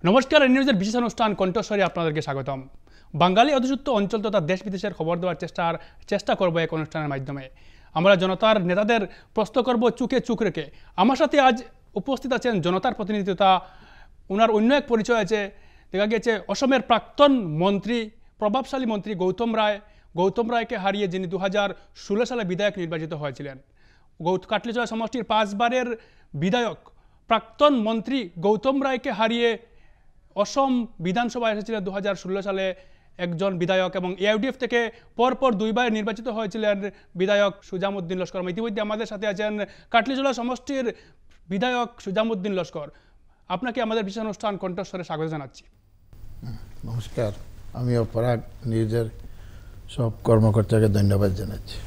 নমস্কার, নিউজের বিশেষ অনুষ্ঠান কণ্ঠস্বরে আপনাদেরকে স্বাগতম। বাঙালি অধিযুক্ত অঞ্চল তথা দেশ বিদেশের খবর দেওয়ার চেষ্টা করব এক অনুষ্ঠানের মাধ্যমে। আমরা জনতার নেতাদের প্রশ্ন করব চুকে চুক রেখে। আমার সাথে আজ উপস্থিত আছেন জনতার প্রতিনিধি তথা ওনার অন্য এক পরিচয় আছে, দেখা গিয়েছে অসমের প্রাক্তন মন্ত্রী, প্রভাবশালী মন্ত্রী গৌতম রায়কে হারিয়ে যিনি 2016 সালে বিধায়ক নির্বাচিত হয়েছিলেন। কাটলিচড়া সমষ্টির 5 বারের বিধায়ক প্রাক্তন মন্ত্রী গৌতম রায়কে হারিয়ে অসম বিধানসভায় এসেছিলেন 2016 সালে একজন বিধায়ক, এবং এআইডিএফ থেকে পরপর 2 বার নির্বাচিত হয়েছিলেন বিধায়ক সুজামউদ্দিন লস্কর। ইতিমধ্যে আমাদের সাথে আছেন কাটলিচড়া সমষ্টির বিধায়ক সুজামউদ্দিন লস্কর। আপনাকে আমাদের বিশেষ অনুষ্ঠান কণ্ঠস্বরে স্বাগত জানাচ্ছি। নমস্কার, আমি অপরাগ নিউজের সব কর্মকর্তাকে ধন্যবাদ জানাচ্ছি।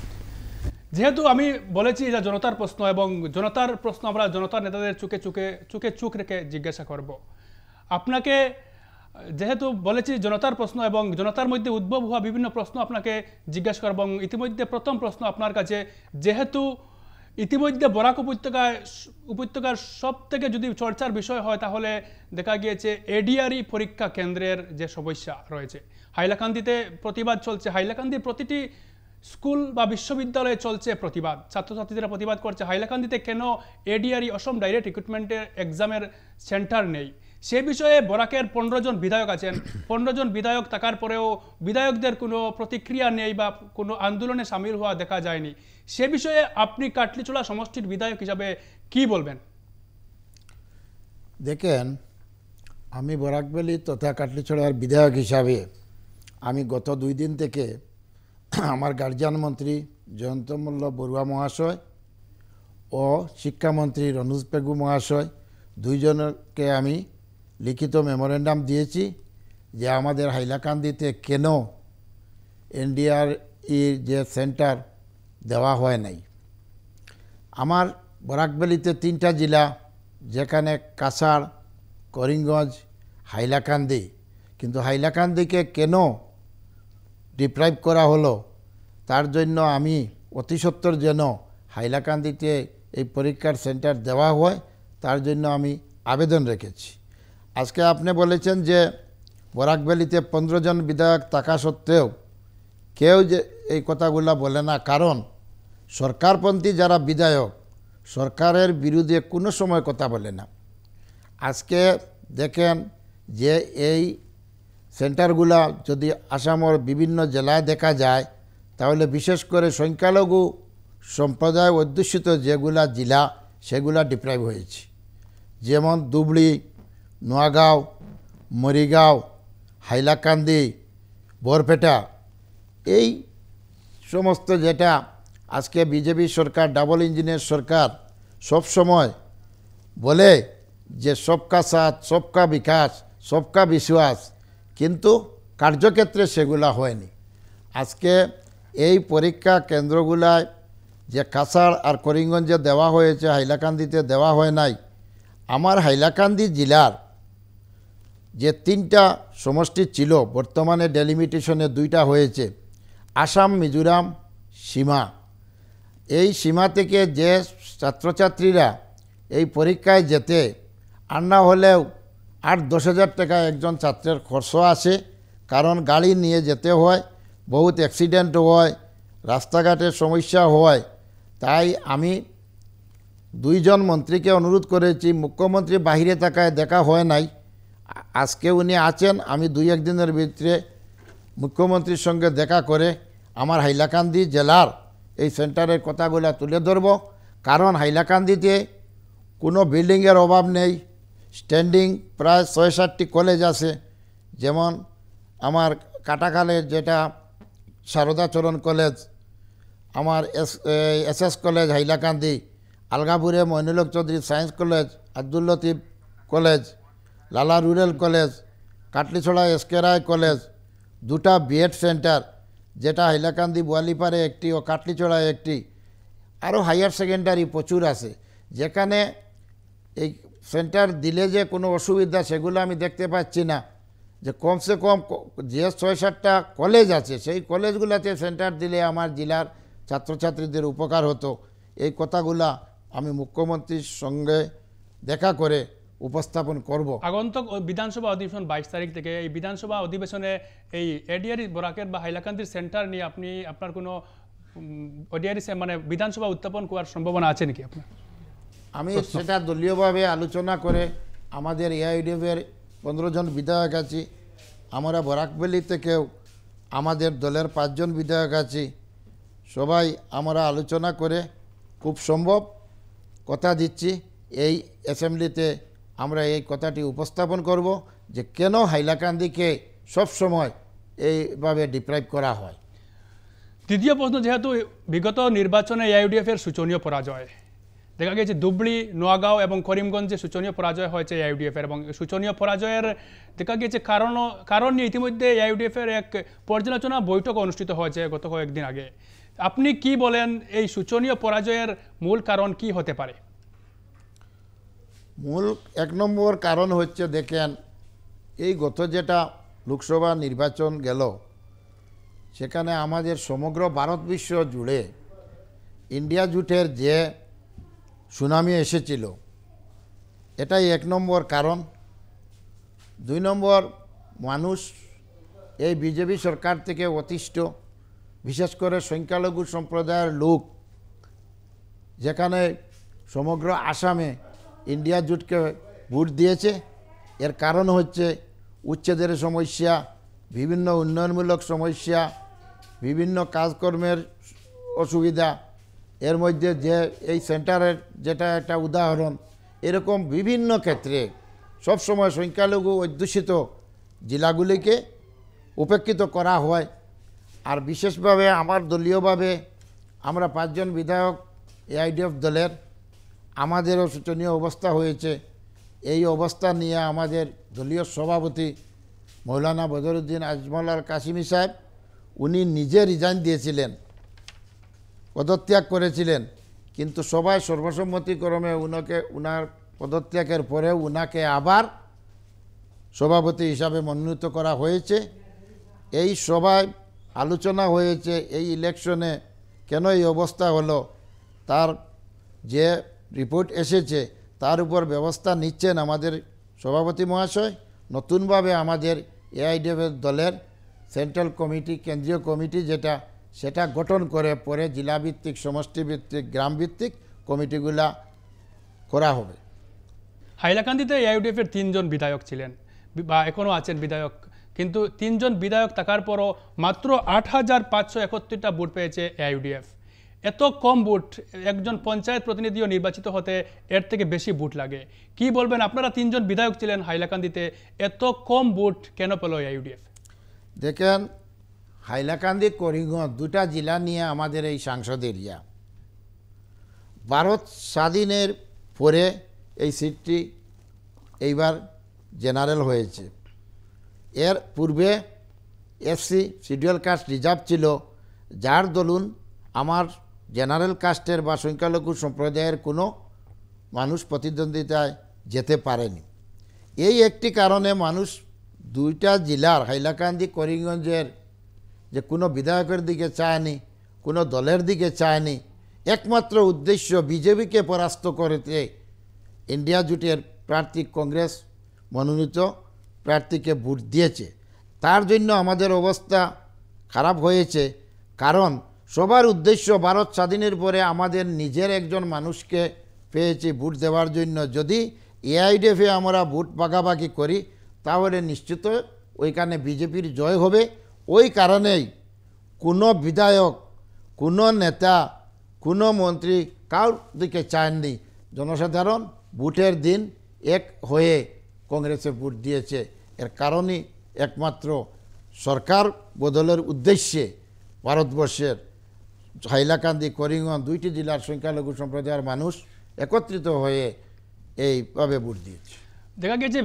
যেহেতু আমি বলেছি যে জনতার প্রশ্ন, এবং জনতার প্রশ্ন আমরা জনতার নেতাদের চুকে চুক রেখে জিজ্ঞাসা করব। আপনাকে যেহেতু বলেছি জনতার প্রশ্ন এবং জনতার মধ্যে উদ্ভব হওয়া বিভিন্ন প্রশ্ন আপনাকে জিজ্ঞাসা করব, এবং ইতিমধ্যে প্রথম প্রশ্ন আপনার কাছে, যেহেতু ইতিমধ্যে বরাক উপত্যকার সব থেকে যদি চর্চার বিষয় হয় তাহলে দেখা গিয়েছে এডিআরই পরীক্ষা কেন্দ্রের যে সমস্যা রয়েছে, হাইলাকান্দিতে প্রতিবাদ চলছে। হাইলাকান্দির প্রতিটি স্কুল বা বিশ্ববিদ্যালয়ে চলছে প্রতিবাদ, ছাত্রছাত্রীরা প্রতিবাদ করছে হাইলাকান্দিতে কেন এডিআরই অসম ডাইরেক্ট রিক্রুটমেন্টের এক্সামের সেন্টার নেই। সে বিষয়ে বরাকের 15 জন বিধায়ক আছেন। 15 জন বিধায়ক থাকার পরেও বিধায়কদের কোনো প্রতিক্রিয়া নেই বা কোনো আন্দোলনে সামিল হওয়া দেখা যায়নি। সে বিষয়ে আপনি কাটলিচড়া সমষ্টির বিধায়ক হিসাবে কি বলবেন? দেখেন, আমি বরাকভ্যালি তথা কাটলিচড়ার বিধায়ক হিসাবে আমি গত 2 দিন থেকে আমার গার্জিয়ান মন্ত্রী জয়ন্ত মল্ল বড়ুয়া মহাশয় ও শিক্ষামন্ত্রী রনোজ পেগু মহাশয় দুইজনকে আমি লিখিত মেমোরেন্ডাম দিয়েছি যে আমাদের হাইলাকান্দিতে কেন এনডিআরইর যে সেন্টার দেওয়া হয় নাই। আমার বরাকভ্যালিতে 3টা জেলা, যেখানে কাছাড়, করিমগঞ্জ, হাইলাকান্দি, কিন্তু হাইলাকান্দিকে কেন ডিপ্রাইভ করা হলো তার জন্য আমি অতি সত্বর যেন হাইলাকান্দিতে এই পরীক্ষার সেন্টার দেওয়া হয় তার জন্য আমি আবেদন রেখেছি। আজকে আপনি বলেছেন যে বরাকভ্যালিতে 15 জন বিধায়ক থাকা সত্ত্বেও কেউ যে এই কথাগুলো বলে না, কারণ সরকারপন্থী যারা বিধায়ক সরকারের বিরুদ্ধে কোনো সময় কথা বলে না। আজকে দেখেন যে এই সেন্টারগুলা যদি আসামের বিভিন্ন জেলায় দেখা যায় তাহলে বিশেষ করে সংখ্যালঘু সম্প্রদায় অধ্যুষিত যেগুলা জেলা সেগুলা ডিপ্রাইভ হয়েছে, যেমন ধুবড়ী, নোয়াগাঁও, মরিগাঁও, হাইলাকান্দি, বরপেটা, এই সমস্ত যেটা আজকে বিজেপি সরকার, ডাবল ইঞ্জিনের সরকার সব সময় বলে যে সবকা সাথ, সবকা বিকাশ, সবকা বিশ্বাস, কিন্তু কার্যক্ষেত্রে সেগুলা হয়নি। আজকে এই পরীক্ষা কেন্দ্রগুলায় যে কাছাড় আর করিমগঞ্জে দেওয়া হয়েছে, হাইলাকান্দিতে দেওয়া হয় নাই। আমার হাইলাকান্দি জেলার যে 3টা সমষ্টি ছিল, বর্তমানে ডেলিমিটেশনে 2টা হয়েছে, আসাম মিজোরাম সীমা। এই সীমা থেকে যে ছাত্রছাত্রীরা এই পরীক্ষায় যেতে আর না হলেও 8-10 হাজার টাকা একজন ছাত্রের খরচ আসে, কারণ গাড়ি নিয়ে যেতে হয়, বহুত অ্যাক্সিডেন্ট হয়, রাস্তাঘাটের সমস্যা হয়। তাই আমি 2 জন মন্ত্রীকে অনুরোধ করেছি, মুখ্যমন্ত্রী বাহিরে থাকায় দেখা হয় নাই, আজকে উনি আছেন, আমি 2-1 দিনের ভিতরে মুখ্যমন্ত্রীর সঙ্গে দেখা করে আমার হাইলাকান্দি জেলার এই সেন্টারের কথাগুলো তুলে ধরব। কারণ হাইলাকান্দিতে কোনো বিল্ডিংয়ের অভাব নেই, স্ট্যান্ডিং প্রায় 6-7টি কলেজ আছে, যেমন আমার কাটাখালের যেটা শারদাচরণ কলেজ, আমার এসএস কলেজ হাইলাকান্দি, আলগাপুরে মইনুলক Choudhury science college, Abdul Latif college, Lala rural college, Katlicherra SK Roy college, 2টা বিএড সেন্টার, যেটা হাইলাকান্দি বোয়ালিপাড়ে একটি ও কাটলিছড়ায় একটি, আরও হায়ার সেকেন্ডারি প্রচুর আছে। যেখানে এই সেন্টার দিলে যে কোনো অসুবিধা সেগুলো আমি দেখতে পাচ্ছি না, যে কমসে কম যে 6-7টা কলেজ আছে সেই কলেজগুলোতে সেন্টার দিলে আমার জেলার ছাত্রছাত্রীদের উপকার হতো। এই কথাগুলা আমি মুখ্যমন্ত্রীর সঙ্গে দেখা করে উপস্থাপন করব। আগন্তুক বিধানসভা অধিবেশন 22 তারিখ থেকে এই বিধানসভা অধিবেশনে এই এডিআরি বরাকের বা হাইলাকান্দির সেন্টার নিয়ে আপনার কোনো এডিআরি মানে বিধানসভা উত্থাপন করার সম্ভাবনা আছে নাকি আপনার? আমি সেটা দলীয়ভাবে আলোচনা করে আমাদের এআইডিএফের 15 জন বিধায়ক আছি, আমরা বরাকভ্যালি থেকেও আমাদের দলের 5 জন বিধায়ক আছি, সবাই আমরা আলোচনা করে খুব সম্ভব কথা দিচ্ছি এই অ্যাসেম্বলিতে আমরা এই কথাটি উপস্থাপন করব যে কেন হাইলাকান্দিকে সবসময় এইভাবে ডিপ্রাইভ করা হয়। দ্বিতীয় প্রশ্ন, যেহেতু বিগত নির্বাচনে এআইইউডিএফের শোচনীয় পরাজয় দেখা গেছে, ধুবড়ি, নোয়াগাঁও এবং করিমগঞ্জে শোচনীয় পরাজয় হয়েছে এআইইউডিএফের, এবং শোচনীয় পরাজয়ের দেখা গেছে কারণ নিয়ে ইতিমধ্যে এআইইউডিএফের এক পর্যালোচনা বৈঠক অনুষ্ঠিত হয়েছে গত কয়েকদিন আগে। আপনি কি বলেন, এই শোচনীয় পরাজয়ের মূল কারণ কি হতে পারে? মূল 1 নম্বর কারণ হচ্ছে, দেখেন এই গত যেটা লোকসভা নির্বাচন গেল সেখানে আমাদের সমগ্র ভারত বিশ্ব জুড়ে ইন্ডিয়া জোটের যে সুনামি এসেছিল, এটাই 1 নম্বর কারণ। 2 নম্বর, মানুষ এই বিজেপি সরকার থেকে অতিষ্ঠ, বিশেষ করে সংখ্যালঘু সম্প্রদায়ের লোক, যেখানে সমগ্র আসামে ইন্ডিয়া জোটকে ভোট দিয়েছে। এর কারণ হচ্ছে উচ্ছেদের সমস্যা, বিভিন্ন উন্নয়নমূলক সমস্যা, বিভিন্ন কাজকর্মের অসুবিধা, এর মধ্যে যে এই সেন্টারের যেটা একটা উদাহরণ, এরকম বিভিন্ন ক্ষেত্রে সবসময় সংখ্যালঘু অধ্যুষিত জেলাগুলিকে উপেক্ষিত করা হয়। আর বিশেষভাবে আমার দলীয়ভাবে আমরা 5 জন বিধায়ক এআইডিএফ দলের, আমাদেরও শোচনীয় অবস্থা হয়েছে। এই অবস্থা নিয়ে আমাদের দলীয় সভাপতি মৌলানা বদরুদ্দিন আজমল আল কাসিমি সাহেব, উনি নিজে রিজাইন দিয়েছিলেন, পদত্যাগ করেছিলেন, কিন্তু সবাই সর্বসম্মতিক্রমে উনার পদত্যাগের পরে উনাকে আবার সভাপতি হিসাবে মনোনীত করা হয়েছে। এই সভায় আলোচনা হয়েছে এই ইলেকশনে কেন এই অবস্থা হলো, তার যে রিপোর্ট এসেছে তার উপর ব্যবস্থা নিচ্ছেন আমাদের সভাপতি মহাশয়। নতুনভাবে আমাদের এআইডিএফ দলের সেন্ট্রাল কমিটি, কেন্দ্রীয় কমিটি সেটা গঠন করে পরে জেলাভিত্তিক, সমষ্টিভিত্তিক, গ্রামভিত্তিক কমিটিগুলা করা হবে। হাইলাকান্দিতে এআইইউডিএফের 3 জন বিধায়ক ছিলেন বা এখনও আছেন বিধায়ক, কিন্তু 3 জন বিধায়ক থাকার পরও মাত্র 8,571টা ভোট পেয়েছে এআইইউডিএফ। এত কম ভোট, একজন পঞ্চায়েত প্রতিনিধিও নির্বাচিত হতে এর থেকে বেশি ভোট লাগে। কি বলবেন, আপনারা 3 জন বিধায়ক ছিলেন হাইলাকান্দিতে, এত কম ভোট কেন পেল এআইইউডিএফ? দেখেন, হাইলাকান্দি, করিমগঞ্জ 2টা জেলা নিয়ে আমাদের এই সাংসদ এরিয়া। ভারত স্বাধীনের পরে এই সিটটি এইবার জেনারেল হয়েছে। এর পূর্বে এসসি শিডিউল কাস্ট রিজার্ভ ছিল, যার দরুন আমার জেনারেল কাস্টের বা সংখ্যালঘু সম্প্রদায়ের কোনো মানুষ প্রতিদ্বন্দ্বিতায় যেতে পারেনি। এই একটি কারণে মানুষ 2টা জেলার, হাইলাকান্দি, করিমগঞ্জের যে কোনো বিধায়কের দিকে চায়নি, কোনো দলের দিকে চায়নি। একমাত্র উদ্দেশ্য বিজেপিকে পরাস্ত করতে ইন্ডিয়া জোটের প্রার্থী, কংগ্রেস মনোনীত প্রার্থীকে ভোট দিয়েছে। তার জন্য আমাদের অবস্থা খারাপ হয়েছে, কারণ সবার উদ্দেশ্য ভারত স্বাধীনের পরে আমাদের নিজের একজন মানুষকে পেয়েছি ভোট দেওয়ার জন্য। যদি এআইডিএফে আমরা ভোট ভাগাভাগি করি তাহলে নিশ্চিত ওইখানে বিজেপির জয় হবে। ওই কারণেই কোনো বিধায়ক, কোনো নেতা, কোনো মন্ত্রী কারোর দিকে চাননি। জনসাধারণ ভোটের দিন এক হয়ে কংগ্রেসে ভোট দিয়েছে। এর কারণই একমাত্র সরকার বদলের উদ্দেশ্যে ভারতবর্ষের হাইলাকান্দি, করিমগঞ্জ 2টি জেলার সংখ্যালঘু সম্প্রদায়ের মানুষ একত্রিত হয়ে এইভাবে ভোট দিয়েছে। দেখা গেছে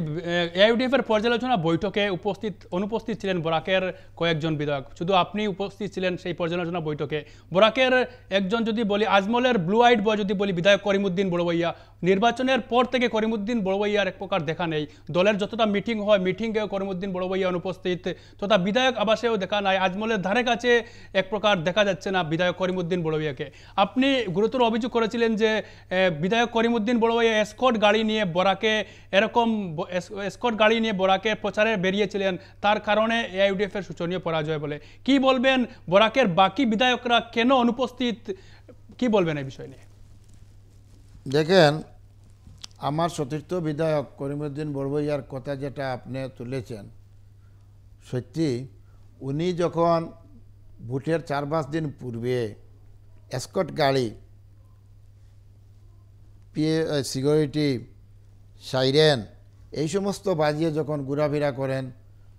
এআইইউডিএফ এর পর্যালোচনা বৈঠকে অনুপস্থিত ছিলেন বরাকের কয়েকজন বিধায়ক, শুধু আপনি উপস্থিত ছিলেন সেই পর্যালোচনা বৈঠকে। বরাকের একজন যদি বলি, আজমলের ব্লু আইড বয় যদি বলি, বিধায়ক করিমউদ্দিন বড়ভাইয়া, নির্বাচনের পর থেকে করিমউদ্দিন বড়ভাইয়ার এক প্রকার দেখা নেই। দলের যতটা মিটিং হয় মিটিংয়েও করিমউদ্দিন বড়ভাইয়া অনুপস্থিত, তথা বিধায়ক আবাসেও দেখা নাই। আজমলের ধারে কাছে এক প্রকার দেখা যাচ্ছে না বিধায়ক করিমউদ্দিন বড়ভাইয়াকে। আপনি গুরুতর অভিযোগ করেছিলেন যে বিধায়ক করিমউদ্দিন বড়ভাইয়া এসকর্ট গাড়ি নিয়ে বরাকে এসকর্ট গাড়ি নিয়ে বরাকের প্রচারে বেরিয়েছিলেন, তার কারণে এআইইউডিএফ এর শোচনীয় পরাজয় বলে। কি বলবেন, বরাকের বাকি বিধায়করা কেন অনুপস্থিত, কি বলবেন এই বিষয় নিয়ে? দেখেন, আমার সতীর্থ বিধায়ক করিমউদ্দিন বড়ভাইয়ার কথা যেটা আপনি তুলেছেন, সত্যি উনি যখন ভোটের 4-5 দিন পূর্বে এসকর্ট গাড়ি, সিকিউরিটি, সাইরেন এই সমস্ত বাজিয়ে যখন ঘোরাফেরা করেন,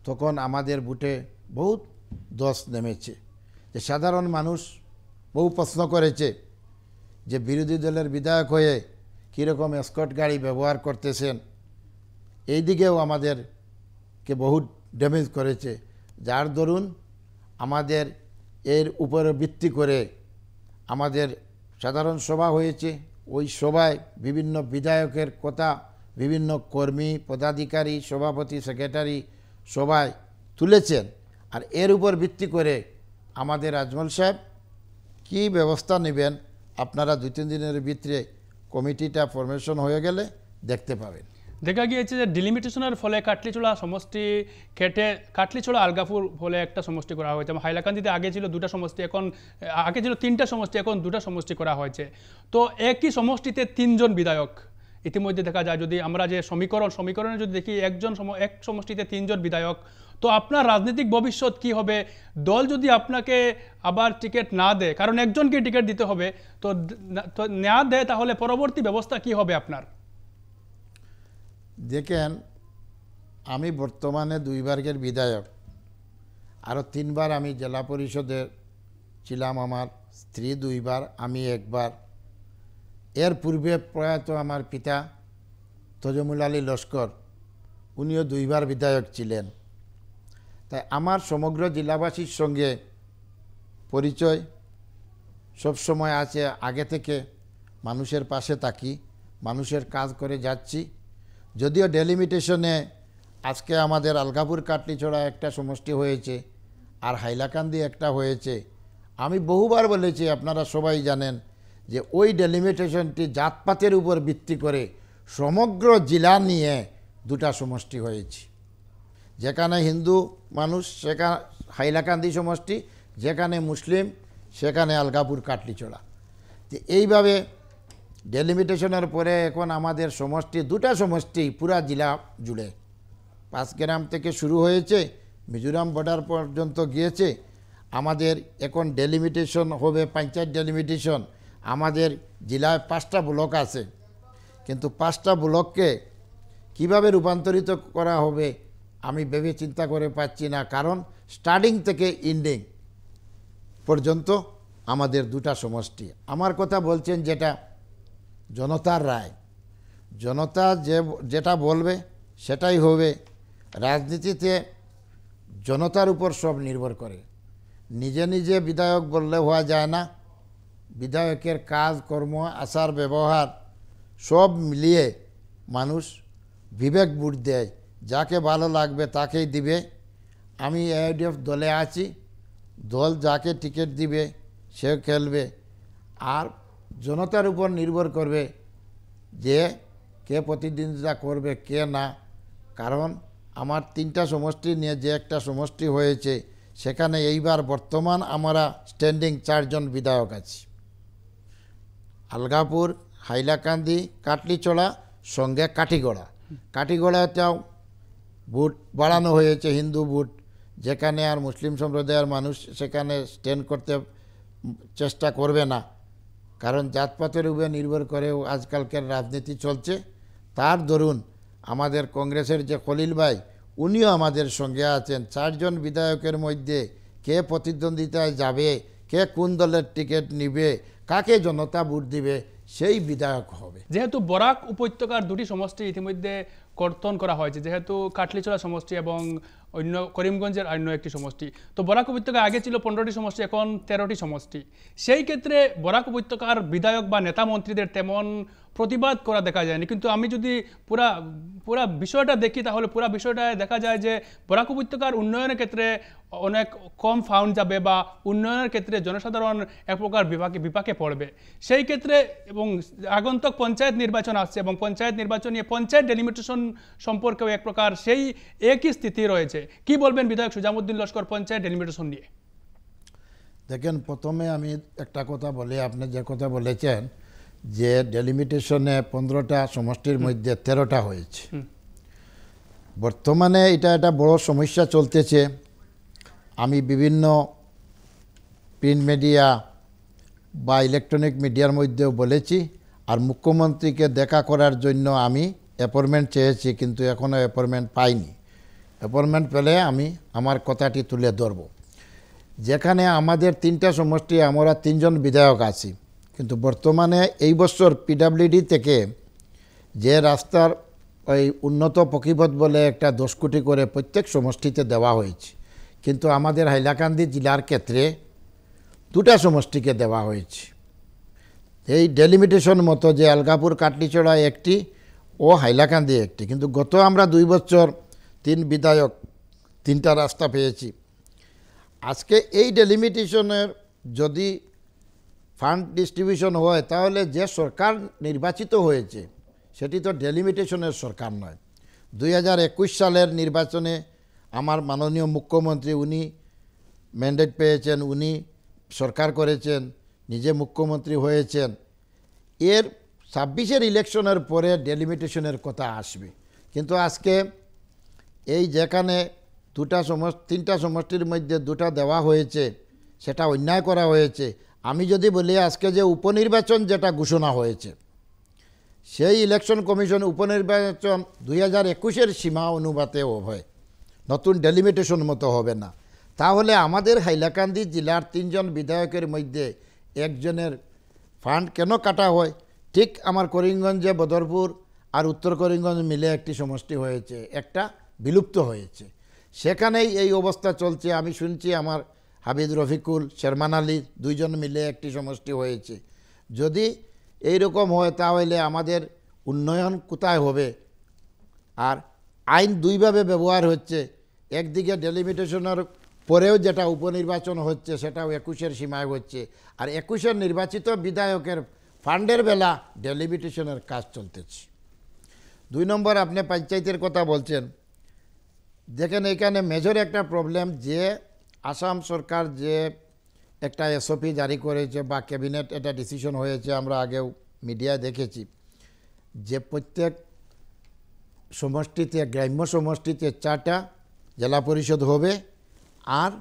তখন আমাদের বুটে বহুত দোষ নেমেছে। যে সাধারণ মানুষ বহু প্রশ্ন করেছে যে বিরোধী দলের বিধায়ক হয়ে কীরকম এসকর্ট গাড়ি ব্যবহার করতেছেন। এই দিকেও আমাদেরকে বহুত ড্যামেজ করেছে, যার দরুন আমাদের এর উপরে ভিত্তি করে আমাদের সাধারণ সভা হয়েছে। ওই সভায় বিভিন্ন বিধায়কের কথা বিভিন্ন কর্মী, পদাধিকারী, সভাপতি, সেক্রেটারি সবাই তুলেছেন। আর এর উপর ভিত্তি করে আমাদের আজমল সাহেব কী ব্যবস্থা নেবেন, আপনারা 2-3 দিনের ভিতরে কমিটিটা ফরমেশন হয়ে গেলে দেখতে পাবেন। দেখা গিয়েছে যে ডিলিমিটেশনের ফলে কাটলিছড়া সমষ্টি কেটে কাটলিছড়া আলগাপুর ফলে একটা সমষ্টি করা হয়েছে। হাইলাকান্দিতে আগে ছিল 2টা সমষ্টি, এখন আগে ছিল 3টা সমষ্টি, এখন 2টা সমষ্টি করা হয়েছে। তো একই সমষ্টিতে 3 জন বিধায়ক ইতিমধ্যে দেখা যায়। যদি আমরা যে সমীকরণে যদি দেখি এক সমষ্টিতে 3 জন বিধায়ক, তো আপনার রাজনৈতিক ভবিষ্যৎ কি হবে? দল যদি আপনাকে আবার টিকিট না দেয়, কারণ একজনকে টিকিট দিতে হবে, তো না দেয়, তাহলে পরবর্তী ব্যবস্থা কি হবে আপনার? দেখেন, আমি বর্তমানে 2 বারের বিধায়ক, আরও 3 বার আমি জেলা পরিষদে ছিলাম, আমার স্ত্রী 2 বার, আমি 1 বার। এর পূর্বে প্রয়াত আমার পিতা তজমুল আলী লস্কর, উনিও 2 বার বিধায়ক ছিলেন। তাই আমার সমগ্র জেলাবাসীর সঙ্গে পরিচয় সবসময় আছে। আগে থেকে মানুষের পাশে থাকি, মানুষের কাজ করে যাচ্ছি। যদিও ডেলিমিটেশনে আজকে আমাদের আলগাপুর কাটলিছড়া একটা সমষ্টি হয়েছে, আর হাইলাকান্দি একটা হয়েছে। আমি বহুবার বলেছি, আপনারা সবাই জানেন যে ওই ডেলিমিটেশনটি জাতপাতের উপর ভিত্তি করে সমগ্র জেলা নিয়ে 2টা সমষ্টি হয়েছে। যেখানে হিন্দু মানুষ সেখানে হাইলাকান্দি সমষ্টি, যেখানে মুসলিম সেখানে আলগাপুর কাটলিছড়া। তো এইভাবে ডেলিমিটেশনের পরে এখন আমাদের সমষ্টি 2টা সমষ্টি পুরা জেলা জুড়ে 5 গ্রাম থেকে শুরু হয়েছে, মিজোরাম বর্ডার পর্যন্ত গিয়েছে। আমাদের এখন ডেলিমিটেশন হবে, পঞ্চায়েত ডেলিমিটেশন। আমাদের জেলায় 5টা ব্লক আছে, কিন্তু 5টা ব্লককে কিভাবে রূপান্তরিত করা হবে আমি ভেবে চিন্তা করে পাচ্ছি না। কারণ স্টার্টিং থেকে এন্ডিং পর্যন্ত আমাদের 2টা সমষ্টি। আমার কথা বলছেন যেটা জনতার রায়, জনতা যেটা বলবে সেটাই হবে। রাজনীতিতে জনতার উপর সব নির্ভর করে। নিজে নিজে বিধায়ক বললে হওয়া যায় না। বিধায়কের কাজ কর্ম, আচার ব্যবহার সব মিলিয়ে মানুষ বিবেক বুট দেয়, যাকে ভালো লাগবে তাকেই দিবে। আমি এআইইউডিএফ দলে আছি, দল যাকে টিকিট দিবে সে খেলবে, আর জনতার উপর নির্ভর করবে যে কে প্রতিদ্বন্দ্বিতা করবে কে না। কারণ আমার 3টা সমষ্টি নিয়ে যে একটা সমষ্টি হয়েছে, সেখানে এইবার বর্তমান আমরা স্ট্যান্ডিং 4 জন বিধায়ক আছি। আলগাপুর, হাইলাকান্দি, কাটলিছড়া, সঙ্গে কাটিগড়াতেও ভোট বাড়ানো হয়েছে, হিন্দু ভোট, যেখানে আর মুসলিম সম্প্রদায়ের মানুষ সেখানে স্ট্যান্ড করতে চেষ্টা করবে না। কারণ জাতপাতের উপরে নির্ভর করেও আজকালকার রাজনীতি চলছে। তার দরুন আমাদের কংগ্রেসের যে খলিল ভাই, উনিও আমাদের সঙ্গে আছেন। 4 জন বিধায়কের মধ্যে কে প্রতিদ্বন্দ্বিতায় যাবে, কে কোন দলের টিকিট নিবে, কাকে জনতা ভোট দিবে, সেই বিধায়ক হবে। যেহেতু বরাক উপত্যকার 2টি সমষ্টি ইতিমধ্যে কর্তন করা হয়েছে, যেহেতু কাটলিছড়া সমষ্টি এবং অন্য করিমগঞ্জের অন্য একটি সমষ্টি। তো বরাক উপত্যকা আগে ছিল 15টি সমষ্টি, এখন 13টি সমষ্টি। সেই ক্ষেত্রে বরাক উপত্যকার বিধায়ক বা নেতা মন্ত্রীদের তেমন প্রতিবাদ করা দেখা যায়নি। কিন্তু আমি যদি পুরা বিষয়টা দেখি, তাহলে পুরা বিষয়টায় দেখা যায় যে বরাক উপত্যকার উন্নয়নের ক্ষেত্রে অনেক কম ফাউন্ড যাবে বা উন্নয়নের ক্ষেত্রে জনসাধারণ এক প্রকার বিপাকে পড়বে। সেই ক্ষেত্রে এবং আগন্তুক পঞ্চায়েত নির্বাচন আসছে এবং পঞ্চায়েত নির্বাচন নিয়ে পঞ্চায়েত ডেলিমিটেশন সম্পর্কেও এক প্রকার সেই একই স্থিতি রয়েছে। কি বলবেন বিধায়ক সুজামউদ্দিন লস্কর পঞ্চায়েত ডেলিমিটেশন নিয়ে? দেখেন, প্রথমে আমি একটা কথা বলি, আপনি যে কথা বলেছেন যে ডেলিমিটেশনে 15টা সমষ্টির মধ্যে 13টা হয়েছে। বর্তমানে এটা বড় সমস্যা চলতেছে। আমি বিভিন্ন প্রিন্ট মিডিয়া বা ইলেকট্রনিক মিডিয়ার মধ্যেও বলেছি, আর মুখ্যমন্ত্রীকে দেখা করার জন্য আমি অ্যাপয়েন্টমেন্ট চেয়েছি, কিন্তু এখনও অ্যাপয়েন্টমেন্ট পাইনি। অ্যাপয়েন্টমেন্ট পেলে আমি আমার কথাটি তুলে ধরব। যেখানে আমাদের 3টা সমষ্টি, আমরা 3 জন বিধায়ক আছি, কিন্তু বর্তমানে এই বছর পিডাব্লিউডি থেকে যে রাস্তার ওই উন্নত পক্ষীপথ বলে একটা 10 কোটি করে প্রত্যেক সমষ্টিতে দেওয়া হয়েছে, কিন্তু আমাদের হাইলাকান্দি জেলার ক্ষেত্রে 2টা সমষ্টিকে দেওয়া হয়েছে। এই ডেলিমিটেশন মতো যে আলগাপুর কাটলিছড়া একটি ও হাইলাকান্দি একটি, কিন্তু গত আমরা 2 বছর 3 বিধায়ক 3টা রাস্তা পেয়েছি। আজকে এই ডেলিমিটেশনের যদি ফান্ড ডিস্ট্রিবিউশন হয়, তাহলে যে সরকার নির্বাচিত হয়েছে সেটি তো ডেলিমিটেশনের সরকার নয়। 2021 সালের নির্বাচনে আমার মাননীয় মুখ্যমন্ত্রী, উনি ম্যান্ডেট পেয়েছেন, উনি সরকার করেছেন, নিজে মুখ্যমন্ত্রী হয়েছেন। এর 26-এর ইলেকশনের পরে ডেলিমিটেশনের কথা আসবে। কিন্তু আজকে এই যেখানে 3টা সমষ্টির মধ্যে 2টা দেওয়া হয়েছে, সেটা অন্যায় করা হয়েছে। আমি যদি বলি, আজকে যে উপনির্বাচন যেটা ঘোষণা হয়েছে, সেই ইলেকশন কমিশন উপনির্বাচন 2021-এর সীমা অনুপাতে হয়, নতুন ডেলিমিটেশন মতো হবে না। তাহলে আমাদের হাইলাকান্দি জেলার 3 জন বিধায়কের মধ্যে একজনের ফান্ড কেন কাটা হয়? ঠিক আমার করিমগঞ্জে বদরপুর আর উত্তর করিমগঞ্জ মিলে একটি সমষ্টি হয়েছে, একটা বিলুপ্ত হয়েছে, সেখানেই এই অবস্থা চলছে। আমি শুনছি আমার হাবিদ রফিকুল, শেরমান আলী 2 জন মিলে একটি সমষ্টি হয়েছে। যদি এই রকম হয়, তাহলে আমাদের উন্নয়ন কোথায় হবে? আর আইন 2ভাবে ব্যবহার হচ্ছে। একদিকে ডেলিমিটেশনের পরেও যেটা উপনির্বাচন হচ্ছে, সেটাও 21-এর সীমায় হচ্ছে, আর 21-এর নির্বাচিত বিধায়কের ফান্ডের বেলা ডেলিমিটেশনের কাজ চলতেছে। 2 নম্বর, আপনি পঞ্চায়েতের কথা বলছেন। দেখেন, এখানে মেজর একটা প্রবলেম যে আসাম সরকার যে একটা এসওপি জারি করেছে বা ক্যাবিনেট এটা ডিসিশন হয়েছে, আমরা আগেও মিডিয়ায় দেখেছি, যে প্রত্যেক সমষ্টিতে, গ্রাম্য সমষ্টিতে 4টা জেলা পরিষদ হবে, আর